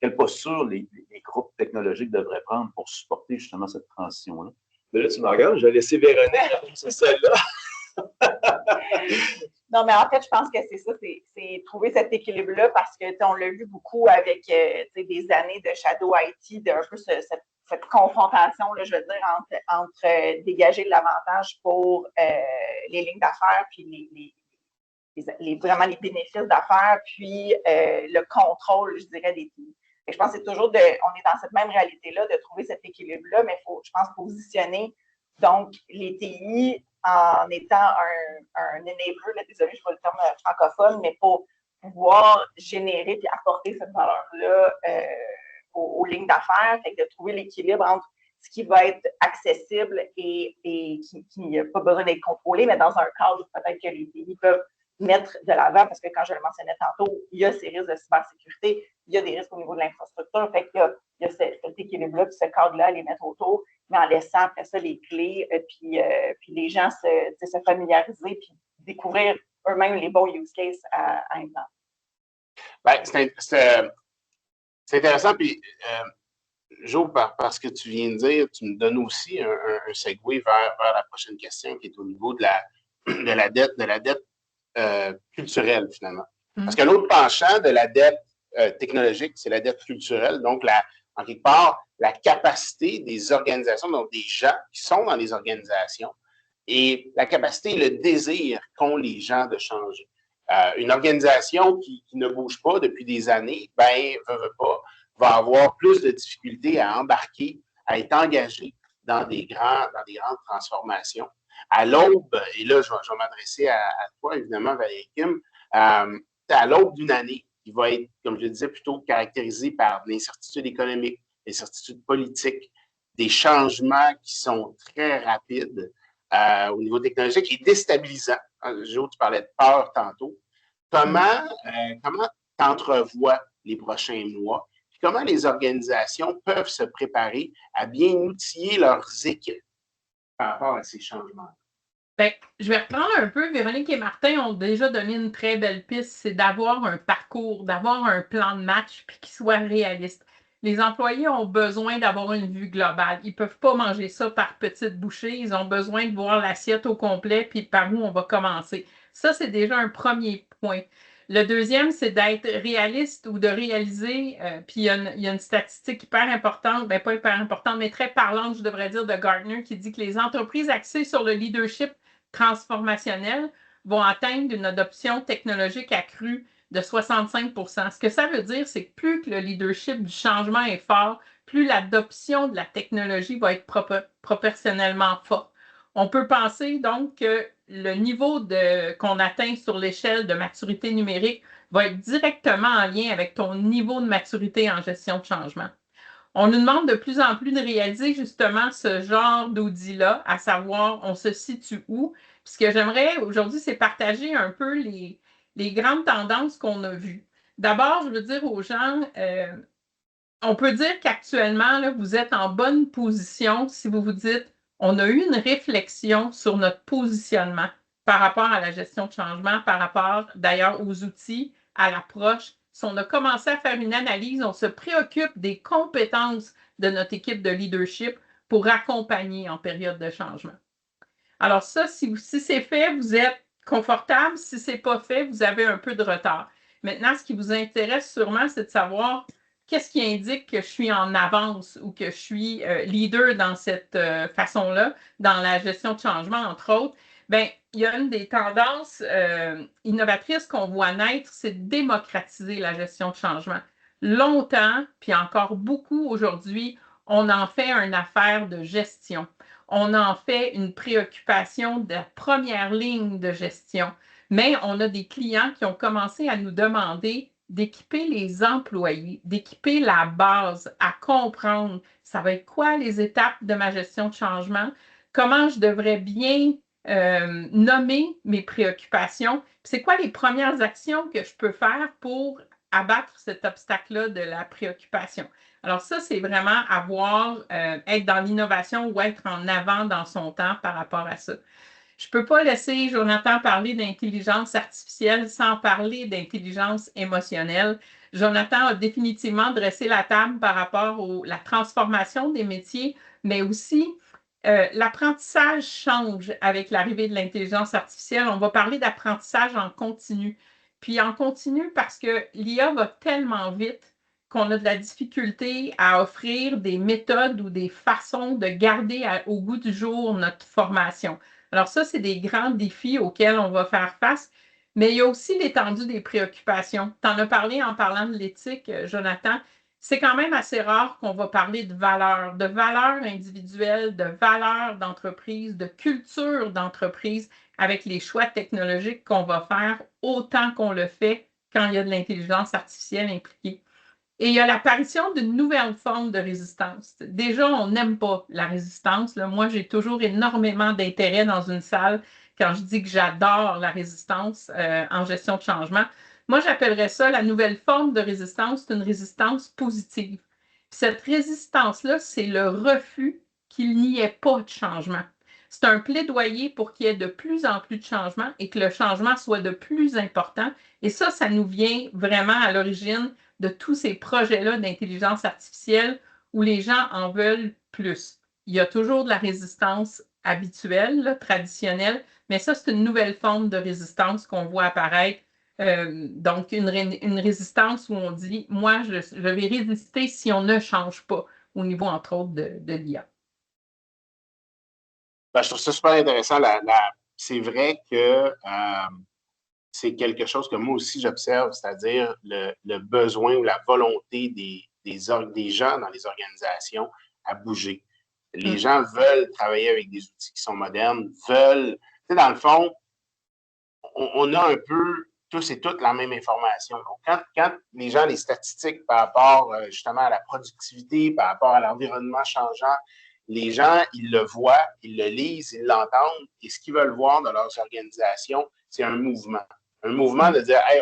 quelle posture les groupes technologiques devraient prendre pour supporter justement cette transition-là? Mais là, tu me regardes, je vais laisser Véronique c'est celle-là. Non, mais en fait, je pense que c'est ça, c'est trouver cet équilibre-là parce que on l'a vu beaucoup avec des années de Shadow IT, d'un peu cette confrontation, là, je veux dire, entre dégager de l'avantage pour les lignes d'affaires, puis vraiment les bénéfices d'affaires, puis le contrôle, je dirais, des TI. Je pense que c'est toujours on est dans cette même réalité-là, de trouver cet équilibre-là, mais il faut, je pense, positionner donc les TI en étant un enabler, désolé, je ne sais pas le terme francophone, mais pour pouvoir générer et apporter cette valeur-là aux lignes d'affaires, fait que de trouver l'équilibre entre ce qui va être accessible et qui n'a pas besoin d'être contrôlé, mais dans un cadre où peut-être que les TI peuvent mettre de l'avant, parce que quand je le mentionnais tantôt, il y a ces risques de cybersécurité, il y a des risques au niveau de l'infrastructure, fait qu'il y a cet équilibre-là, puis ce cadre-là à les mettre autour, mais en laissant après ça les clés, puis les gens se familiariser, puis découvrir eux-mêmes les bons use cases à implanter. Ben, c'est intéressant, puis Jo, par ce que tu viens de dire, tu me donnes aussi un segue vers la prochaine question qui est au niveau de la dette culturelle, finalement. Parce que l'autre penchant de la dette technologique, c'est la dette culturelle. Donc, en quelque part, la capacité des organisations, donc des gens qui sont dans les organisations, et la capacité et le désir qu'ont les gens de changer. Une organisation qui ne bouge pas depuis des années, veut pas, va avoir plus de difficultés à embarquer, à être engagée dans des grandes transformations. À l'aube, et là, je vais m'adresser à toi, évidemment, Valérie Kim, à l'aube d'une année qui va être, comme je le disais, plutôt caractérisée par l'incertitude économique, l'incertitude politique, des changements qui sont très rapides au niveau technologique et déstabilisants. Jo, tu parlais de peur tantôt. Comment tu entrevois les prochains mois? Puis comment les organisations peuvent se préparer à bien outiller leurs équipes par rapport à ces changements? Bien, je vais reprendre un peu. Véronique et Martin ont déjà donné une très belle piste, c'est d'avoir un parcours, d'avoir un plan de match, puis qui soit réaliste. Les employés ont besoin d'avoir une vue globale. Ils ne peuvent pas manger ça par petites bouchées. Ils ont besoin de voir l'assiette au complet, puis par où on va commencer. Ça, c'est déjà un premier point. Le deuxième, c'est d'être réaliste ou de réaliser, puis il y a une statistique hyper importante, bien pas hyper importante, mais très parlante, je devrais dire, de Gartner, qui dit que les entreprises axées sur le leadership transformationnel vont atteindre une adoption technologique accrue de 65 %. Ce que ça veut dire, c'est que plus que le leadership du changement est fort, plus l'adoption de la technologie va être proportionnellement forte. On peut penser donc que le niveau qu'on atteint sur l'échelle de maturité numérique va être directement en lien avec ton niveau de maturité en gestion de changement. On nous demande de plus en plus de réaliser justement ce genre d'audit-là, à savoir on se situe où. Puis ce que j'aimerais aujourd'hui, c'est partager un peu les grandes tendances qu'on a vues. D'abord, je veux dire aux gens, on peut dire qu'actuellement, là, vous êtes en bonne position si vous vous dites on a eu une réflexion sur notre positionnement par rapport à la gestion de changement, par rapport d'ailleurs aux outils, à l'approche. Si on a commencé à faire une analyse, on se préoccupe des compétences de notre équipe de leadership pour accompagner en période de changement. Alors ça, si c'est fait, vous êtes confortable. Si ce n'est pas fait, vous avez un peu de retard. Maintenant, ce qui vous intéresse sûrement, c'est de savoir qu'est-ce qui indique que je suis en avance ou que je suis leader dans cette façon-là, dans la gestion de changement, entre autres. Bien, il y a une des tendances innovatrices qu'on voit naître, c'est de démocratiser la gestion de changement. Longtemps, puis encore beaucoup aujourd'hui, on en fait une affaire de gestion. On en fait une préoccupation de la première ligne de gestion. Mais on a des clients qui ont commencé à nous demander d'équiper les employés, d'équiper la base, à comprendre ça va être quoi les étapes de ma gestion de changement, comment je devrais bien nommer mes préoccupations, c'est quoi les premières actions que je peux faire pour abattre cet obstacle-là de la préoccupation. Alors ça, c'est vraiment être dans l'innovation ou être en avant dans son temps par rapport à ça. Je ne peux pas laisser Jonathan parler d'intelligence artificielle sans parler d'intelligence émotionnelle. Jonathan a définitivement dressé la table par rapport à la transformation des métiers, mais aussi l'apprentissage change avec l'arrivée de l'intelligence artificielle. On va parler d'apprentissage en continu. Puis en continu parce que l'IA va tellement vite qu'on a de la difficulté à offrir des méthodes ou des façons de garder au goût du jour notre formation. Alors ça, c'est des grands défis auxquels on va faire face, mais il y a aussi l'étendue des préoccupations. Tu en as parlé en parlant de l'éthique, Jonathan. C'est quand même assez rare qu'on va parler de valeurs individuelles, de valeurs d'entreprise, de culture d'entreprise avec les choix technologiques qu'on va faire autant qu'on le fait quand il y a de l'intelligence artificielle impliquée. Et il y a l'apparition d'une nouvelle forme de résistance. Déjà, on n'aime pas la résistance. Là. Moi, j'ai toujours énormément d'intérêt dans une salle quand je dis que j'adore la résistance en gestion de changement. Moi, j'appellerais ça la nouvelle forme de résistance, c'est une résistance positive. Cette résistance-là, c'est le refus qu'il n'y ait pas de changement. C'est un plaidoyer pour qu'il y ait de plus en plus de changements et que le changement soit de plus important. Et ça nous vient vraiment à l'origine de tous ces projets-là d'intelligence artificielle où les gens en veulent plus. Il y a toujours de la résistance habituelle, là, traditionnelle, mais ça, c'est une nouvelle forme de résistance qu'on voit apparaître. Donc, une résistance où on dit, moi, je vais résister si on ne change pas au niveau, entre autres, de l'IA. Ben, je trouve ça super intéressant. C'est vrai que c'est quelque chose que moi aussi j'observe, c'est-à-dire le besoin ou la volonté des gens dans les organisations à bouger. Les gens veulent travailler avec des outils qui sont modernes, veulent... Tu sais, dans le fond, on a un peu tous et toutes la même information. Donc, quand les gens, les statistiques par rapport justement à la productivité, par rapport à l'environnement changeant, les gens, ils le voient, ils le lisent, ils l'entendent, et ce qu'ils veulent voir dans leurs organisations, c'est un mouvement. Un mouvement de dire, hey,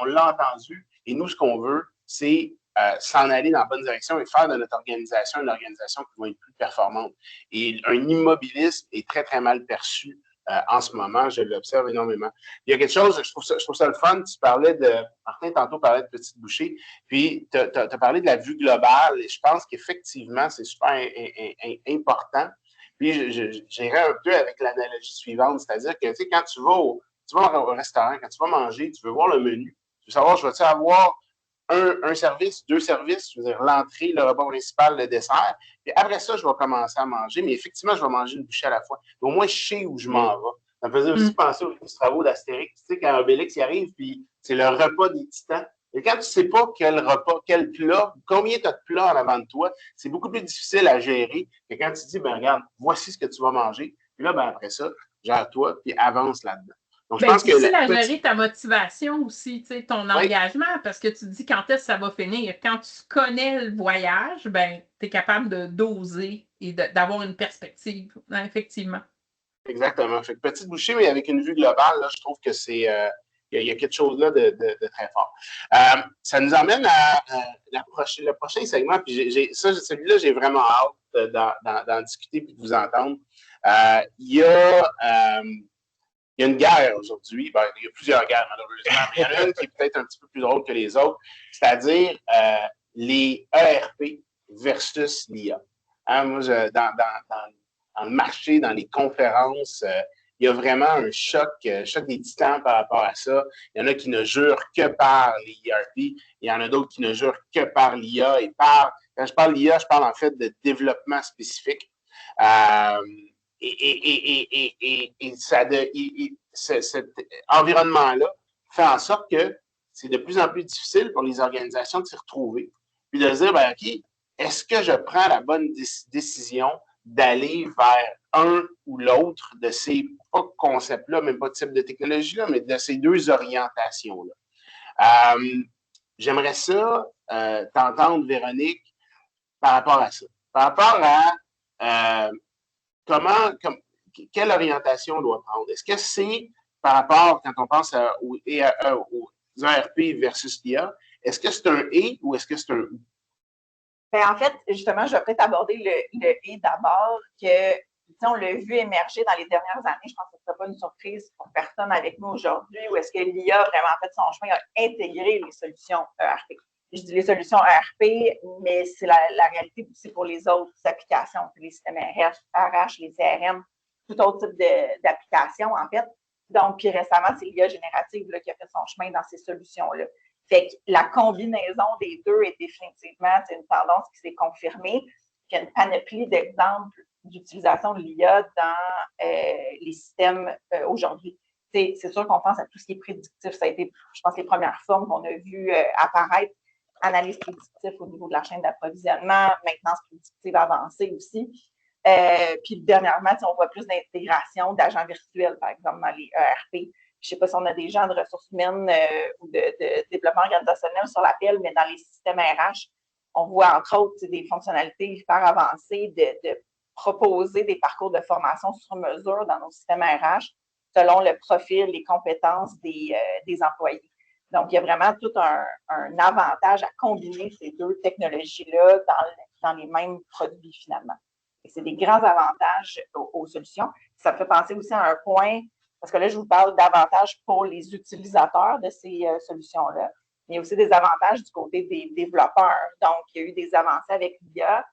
on l'a entendu, et nous, ce qu'on veut, c'est s'en aller dans la bonne direction et faire de notre organisation une organisation qui va être plus performante. Et un immobilisme est très, très mal perçu en ce moment. Je l'observe énormément. Il y a quelque chose, je trouve ça le fun. Martin, tantôt, parlait de Petite Bouchée, puis tu as parlé de la vue globale et je pense qu'effectivement, c'est super important. Puis, j'irai un peu avec l'analogie suivante, c'est-à-dire que, tu sais, quand tu vas au restaurant, quand tu vas manger, tu veux voir le menu, tu veux savoir, je vais-tu avoir un service, 2 services, je veux dire l'entrée, le repas principal, le dessert. Puis après ça, je vais commencer à manger, mais effectivement, je vais manger une bouchée à la fois. Mais au moins, je sais où je m'en vais. Ça me faisait aussi penser aux travaux d'Astérix. Tu sais, quand Obélix y arrive, puis c'est le repas des titans. Et quand tu ne sais pas quel repas, quel plat, combien tu as de plats en avant de toi, c'est beaucoup plus difficile à gérer que quand tu dis, ben regarde, voici ce que tu vas manger. Puis là, ben après ça, gère-toi, puis avance là-dedans. Donc, je pense que c'est à gérer ta motivation aussi, ton engagement, parce que tu te dis quand est-ce que ça va finir. Quand tu connais le voyage, ben, tu es capable de doser et d'avoir une perspective, effectivement. Exactement. Fait que petite bouchée, mais avec une vue globale, là, je trouve que c'est il y a quelque chose là de très fort. Ça nous emmène à le prochain segment. Puis celui-là, j'ai vraiment hâte d'en discuter et de vous entendre. Il y a une guerre aujourd'hui. Ben, il y a plusieurs guerres, malheureusement, mais il y en a une qui est peut-être un petit peu plus drôle que les autres, c'est-à-dire les ERP versus l'IA. Hein, moi, dans le marché, dans les conférences, il y a vraiment un choc des titans par rapport à ça. Il y en a qui ne jurent que par les ERP. Il y en a d'autres qui ne jurent que par l'IA. Quand je parle d'IA, je parle en fait de développement spécifique. Cet environnement-là fait en sorte que c'est de plus en plus difficile pour les organisations de s'y retrouver. Puis de se dire, ben, OK, est-ce que je prends la bonne décision d'aller vers un ou l'autre de ces, pas concepts-là, même pas de type de technologie-là, mais de ces deux orientations-là? J'aimerais ça t'entendre, Véronique, par rapport à ça. Par rapport à quelle orientation on doit prendre? Est-ce que c'est par rapport, quand on pense aux ERP versus l'IA, est-ce que c'est un « et » ou est-ce que c'est un « ou » ? Ben, en fait, justement, je vais peut-être aborder le « et » d'abord, que on l'a vu émerger dans les dernières années. Je pense que ce ne sera pas une surprise pour personne avec nous aujourd'hui, où est-ce que l'IA a vraiment fait son chemin, a intégré les solutions ERP. Je dis les solutions ERP, mais c'est la réalité aussi pour les autres applications, les systèmes RH, les CRM, tout autre type d'applications, en fait. Donc, puis récemment, c'est l'IA générative là, qui a fait son chemin dans ces solutions-là. Fait que la combinaison des deux est définitivement une tendance qui s'est confirmée. Il y a une panoplie d'exemples d'utilisation de l'IA dans les systèmes aujourd'hui. C'est sûr qu'on pense à tout ce qui est prédictif. Ça a été, je pense, les premières formes qu'on a vues apparaître. Analyse prédictive au niveau de la chaîne d'approvisionnement, maintenance prédictive avancée aussi. Puis dernièrement, on voit plus d'intégration d'agents virtuels, par exemple, dans les ERP. Je ne sais pas si on a des gens de ressources humaines ou de développement organisationnel sur l'appel, mais dans les systèmes RH, on voit entre autres des fonctionnalités hyper avancées de proposer des parcours de formation sur mesure dans nos systèmes RH selon le profil, les compétences des employés. Donc, il y a vraiment tout un avantage à combiner ces deux technologies-là dans les mêmes produits finalement. Et c'est des grands avantages aux solutions. Ça me fait penser aussi à un point, parce que là, je vous parle d'avantages pour les utilisateurs de ces solutions-là, mais il y a aussi des avantages du côté des développeurs. Donc, il y a eu des avancées avec l'IA,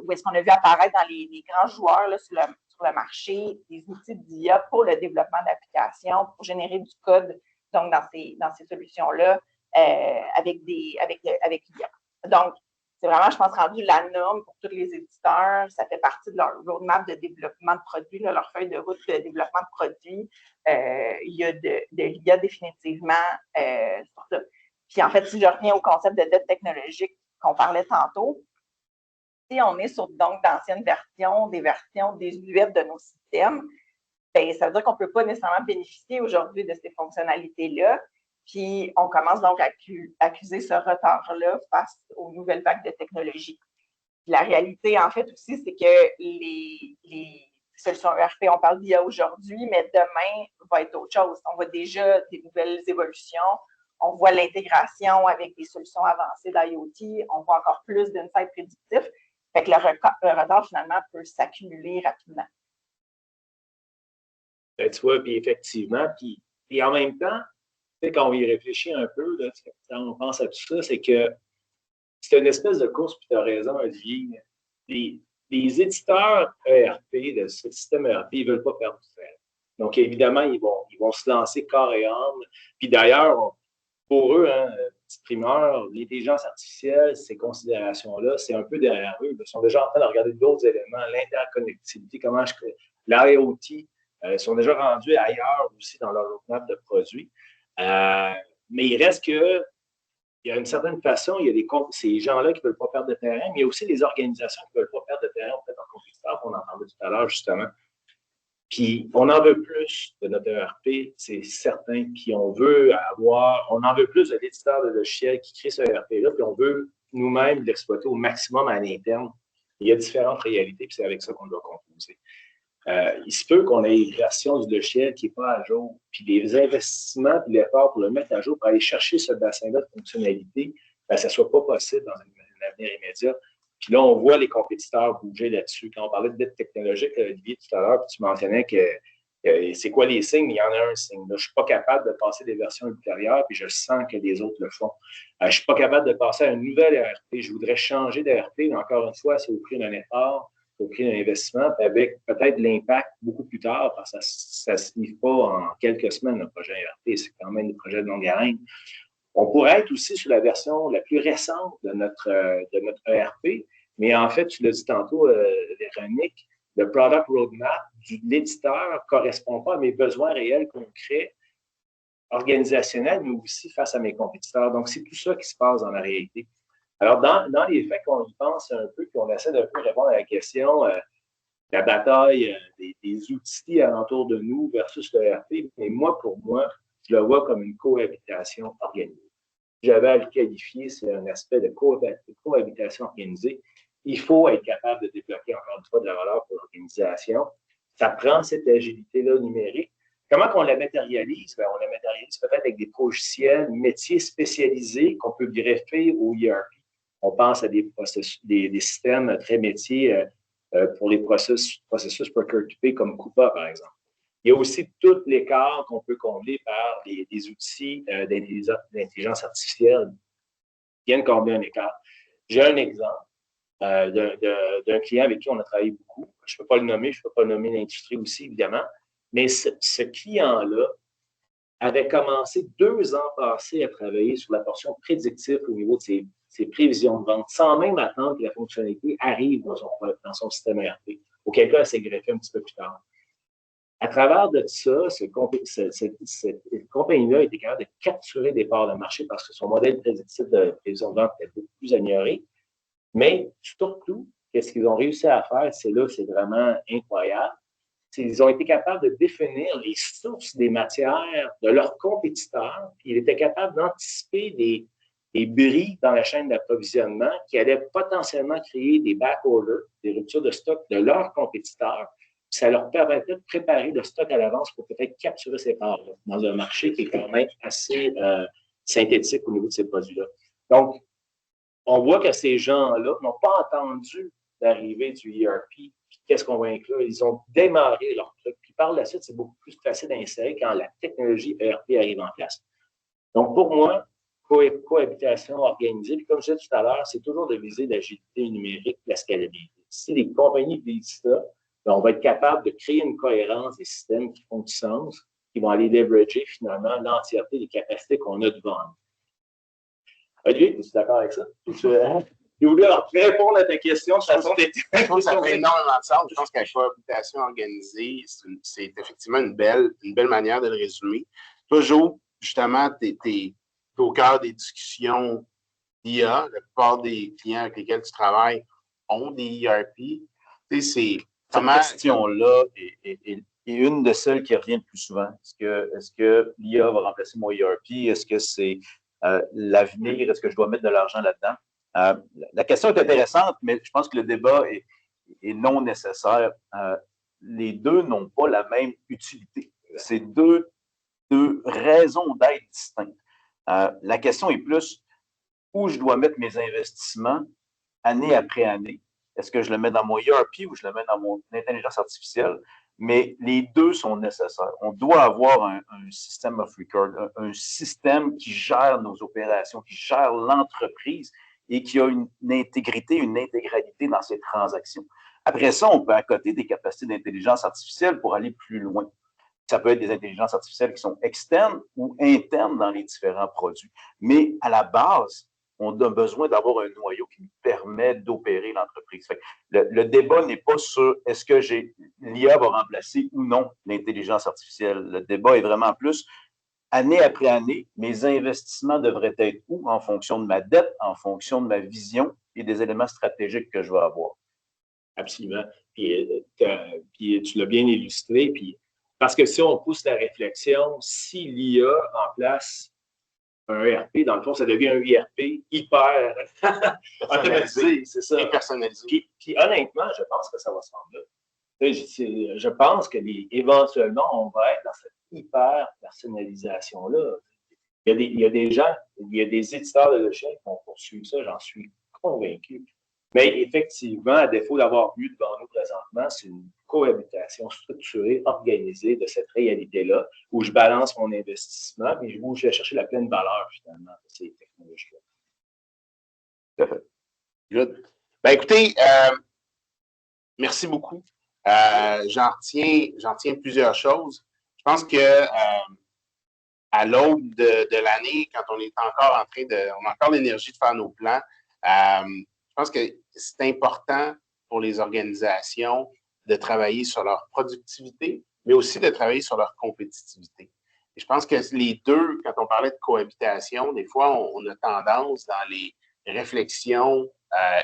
où est-ce qu'on a vu apparaître dans les grands joueurs là, sur le marché des outils d'IA pour le développement d'applications, pour générer du code, donc dans ces solutions-là, avec l'IA. Donc, c'est vraiment, je pense, rendu la norme pour tous les éditeurs. Ça fait partie de leur roadmap de développement de produits, là, leur feuille de route de développement de produits. Il y a de l'IA définitivement sur ça. Puis en fait, si je reviens au concept de dette technologique qu'on parlait tantôt, si on est sur donc d'anciennes versions, des versions désuètes de nos systèmes, bien, ça veut dire qu'on ne peut pas nécessairement bénéficier aujourd'hui de ces fonctionnalités-là. Puis, on commence donc à accuser ce retard-là face aux nouvelles vagues de technologie. Puis la réalité, en fait, aussi, c'est que les solutions ERP, on parle d'IA aujourd'hui, mais demain va être autre chose. On voit déjà des nouvelles évolutions. On voit l'intégration avec des solutions avancées d'IoT, on voit encore plus d'insights prédictifs. Fait que le retard, finalement, peut s'accumuler rapidement. Ben, tu vois, puis effectivement, puis en même temps, quand on y réfléchit un peu, là, quand on pense à tout ça, c'est que c'est une espèce de course, puis tu as raison, Olivier. Les éditeurs ERP, de ce système ERP, ils ne veulent pas perdre du temps. Donc, évidemment, ils vont se lancer corps et âme. Puis d'ailleurs, pour eux, hein, petite primeur, l'intelligence artificielle, ces considérations-là, c'est un peu derrière eux. Ils sont déjà en train de regarder d'autres éléments, l'interconnectivité, l'IoT, ils sont déjà rendus ailleurs aussi dans leur roadmap de produits. Mais il reste que, il y a une certaine façon, il y a ces gens-là qui ne veulent pas perdre de terrain, mais il y a aussi les organisations qui ne veulent pas perdre de terrain, peut-être en compétiteur, qu'on entendait tout à l'heure, justement. Puis, on en veut plus de notre ERP, c'est certain. Puis, on en veut plus de l'éditeur de logiciels qui crée ce ERP-là, puis on veut nous-mêmes l'exploiter au maximum à l'interne. Il y a différentes réalités, puis c'est avec ça qu'on doit composer. Il se peut qu'on ait une version du logiciel qui n'est pas à jour, puis les investissements puis l'effort pour le mettre à jour, pour aller chercher ce bassin-là de fonctionnalité, ben, ça ne soit pas possible dans un avenir immédiat. Puis là, on voit les compétiteurs bouger là-dessus. Quand on parlait de dette technologique, Olivier, tout à l'heure, puis tu mentionnais que c'est quoi les signes? Il y en a un signe. Là, je ne suis pas capable de passer des versions ultérieures, puis je sens que les autres le font. Je ne suis pas capable de passer à une nouvelle ERP. Je voudrais changer d'ERP, mais encore une fois, c'est au prix d'un effort, au prix d'un investissement, avec peut-être l'impact beaucoup plus tard, parce que ça ne se livre pas en quelques semaines, le projet ERP. C'est quand même des projets de longue haleine. On pourrait être aussi sur la version la plus récente de notre ERP, mais en fait, tu l'as dit tantôt, Véronique, le product roadmap de l'éditeur ne correspond pas à mes besoins réels concrets, organisationnels, mais aussi face à mes compétiteurs. Donc, c'est tout ça qui se passe dans la réalité. Alors, dans les faits qu'on y pense un peu, qu'on essaie d'un peu répondre à la question, la bataille des outils alentour de nous versus le ERP, mais pour moi, je le vois comme une cohabitation organisée. J'avais à le qualifier, c'est un aspect de cohabitation organisée. Il faut être capable de débloquer encore une fois de la valeur pour l'organisation. Ça prend cette agilité-là numérique. Comment on la matérialise? Bien, on la matérialise peut-être avec des logiciels métiers spécialisés qu'on peut greffer au ERP. On pense à des systèmes très métiers pour les processus procure-to-pay comme Coupa, par exemple. Il y a aussi tout l'écart qu'on peut combler par des outils d'intelligence artificielle qui viennent combler un écart. J'ai un exemple d'un client avec qui on a travaillé beaucoup. Je ne peux pas le nommer, je ne peux pas nommer l'industrie aussi, évidemment, mais ce client-là avait commencé 2 ans passés à travailler sur la portion prédictive au niveau de ses prévisions de vente, sans même attendre que la fonctionnalité arrive dans son système ERP, auquel cas elle s'est greffée un petit peu plus tard. À travers de ça, cette compagnie-là a été capable de capturer des parts de marché parce que son modèle prédictif de prévision de vente était beaucoup plus amélioré. Mais surtout, qu'est-ce qu'ils ont réussi à faire, c'est vraiment incroyable. Ils ont été capables de définir les sources des matières de leurs compétiteurs. Ils étaient capables d'anticiper des bris dans la chaîne d'approvisionnement qui allaient potentiellement créer des back-orders, des ruptures de stock de leurs compétiteurs. Ça leur permettait de préparer le stock à l'avance pour peut-être capturer ces parts-là dans un marché qui est quand même assez synthétique au niveau de ces produits-là. Donc, on voit que ces gens-là n'ont pas entendu l'arrivée du ERP. Qu'est-ce qu'on va inclure? Ils ont démarré leur truc. Puis par la suite, c'est beaucoup plus facile d'insérer quand la technologie ERP arrive en place. Donc, pour moi, cohabitation organisée, puis comme je disais tout à l'heure, c'est toujours de viser l'agilité numérique, la scalabilité. Si les compagnies visent ça, on va être capable de créer une cohérence des systèmes qui font du sens, qui vont aller leverager finalement l'entièreté des capacités qu'on a devant nous. Olivier, es-tu d'accord avec ça? J'ai voulu répondre à ta question. Je trouve que ça fait énormément de sens. Je pense qu'à cohabitation organisée, c'est effectivement une belle manière de le résumer. Toujours, justement, tu es au cœur des discussions d'IA. La plupart des clients avec lesquels tu travailles ont des ERP. Cette question-là est une de celles qui revient le plus souvent. Est-ce que l'IA va remplacer mon ERP? Est-ce que c'est l'avenir? Est-ce que je dois mettre de l'argent là-dedans? La question est intéressante, mais je pense que le débat est non nécessaire. Les deux n'ont pas la même utilité. C'est deux raisons d'être distinctes. La question est plus où je dois mettre mes investissements année après année. Est-ce que je le mets dans mon ERP ou je le mets dans mon intelligence artificielle? Mais les deux sont nécessaires. On doit avoir un système of record, un système qui gère nos opérations, qui gère l'entreprise et qui a une intégrité, une intégralité dans ses transactions. Après ça, on peut accoter des capacités d'intelligence artificielle pour aller plus loin. Ça peut être des intelligences artificielles qui sont externes ou internes dans les différents produits. Mais à la base, on a besoin d'avoir un noyau qui nous permet d'opérer l'entreprise. Le débat n'est pas sur est-ce que l'IA va remplacer ou non l'intelligence artificielle. Le débat est vraiment plus année après année, mes investissements devraient être où en fonction de ma dette, en fonction de ma vision et des éléments stratégiques que je vais avoir. Absolument. Puis tu l'as bien illustré. Puis, parce que si on pousse la réflexion, si l'IA remplace un ERP, dans le fond, ça devient un ERP hyper automatisé, c'est ça. Et personnalisé. Puis honnêtement, je pense que ça va se rendre là. Je pense que éventuellement, on va être dans cette hyper personnalisation-là. Il y a des gens, il y a des éditeurs de logiciels qui vont poursuivre ça, j'en suis convaincu. Mais effectivement, à défaut d'avoir vu devant nous présentement, c'est une cohabitation structurée, organisée de cette réalité-là, où je balance mon investissement et où je vais chercher la pleine valeur, finalement, de ces technologies-là. Tout à fait. Good. Ben, écoutez, merci beaucoup. J'en retiens plusieurs choses. Je pense que à l'aube de l'année, quand on est encore on a encore l'énergie de faire nos plans, je pense que c'est important pour les organisations de travailler sur leur productivité, mais aussi de travailler sur leur compétitivité. Et je pense que les deux, quand on parlait de cohabitation, des fois, on a tendance dans les réflexions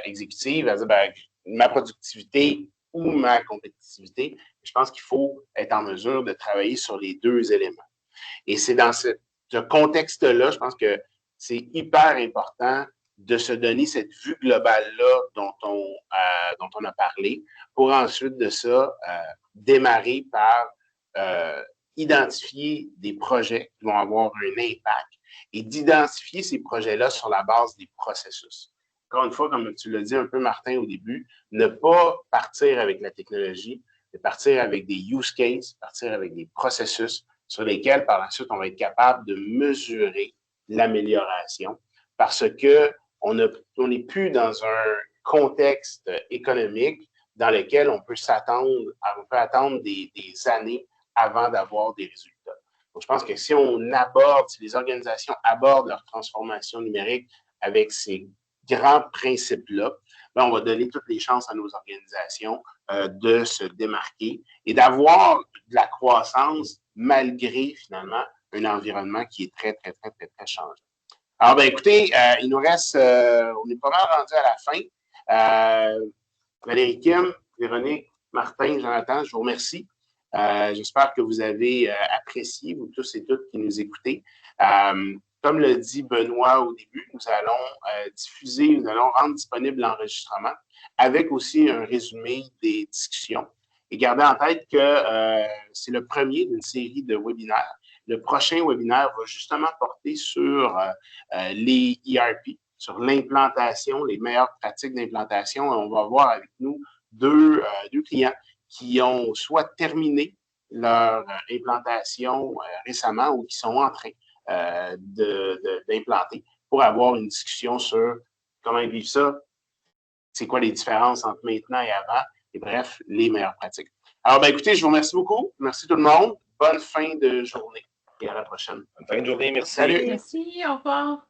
exécutives à dire ben, ma productivité ou ma compétitivité. Je pense qu'il faut être en mesure de travailler sur les deux éléments. Et c'est dans ce contexte-là, je pense que c'est hyper important de se donner cette vue globale-là dont on a parlé, pour ensuite de ça, démarrer par identifier des projets qui vont avoir un impact et d'identifier ces projets-là sur la base des processus. Encore une fois, comme tu l'as dit un peu, Martin, au début, ne pas partir avec la technologie, mais partir avec des use cases, partir avec des processus sur lesquels, par la suite, on va être capable de mesurer l'amélioration parce que on n'est plus dans un contexte économique dans lequel on peut attendre des années avant d'avoir des résultats. Donc, je pense que si les organisations abordent leur transformation numérique avec ces grands principes-là, ben, on va donner toutes les chances à nos organisations de se démarquer et d'avoir de la croissance malgré, finalement, un environnement qui est très, très, très, très, très changeant. Alors, ben, écoutez, il nous reste, on est pas mal rendu à la fin. Valérie Kim, Véronique, Martin, Jonathan, je vous remercie. J'espère que vous avez apprécié, vous tous et toutes qui nous écoutez. Comme le dit Benoît au début, nous allons rendre disponible l'enregistrement avec aussi un résumé des discussions. Et gardez en tête que c'est le premier d'une série de webinaires. Le prochain webinaire va justement porter sur les ERP, sur l'implantation, les meilleures pratiques d'implantation. On va voir avec nous deux clients qui ont soit terminé leur implantation récemment ou qui sont en train d'implanter pour avoir une discussion sur comment ils vivent ça, c'est quoi les différences entre maintenant et avant, et bref, les meilleures pratiques. Alors, ben, écoutez, je vous remercie beaucoup. Merci tout le monde. Bonne fin de journée et à la prochaine. Bonne fin de journée, merci. Salut. Merci, au revoir.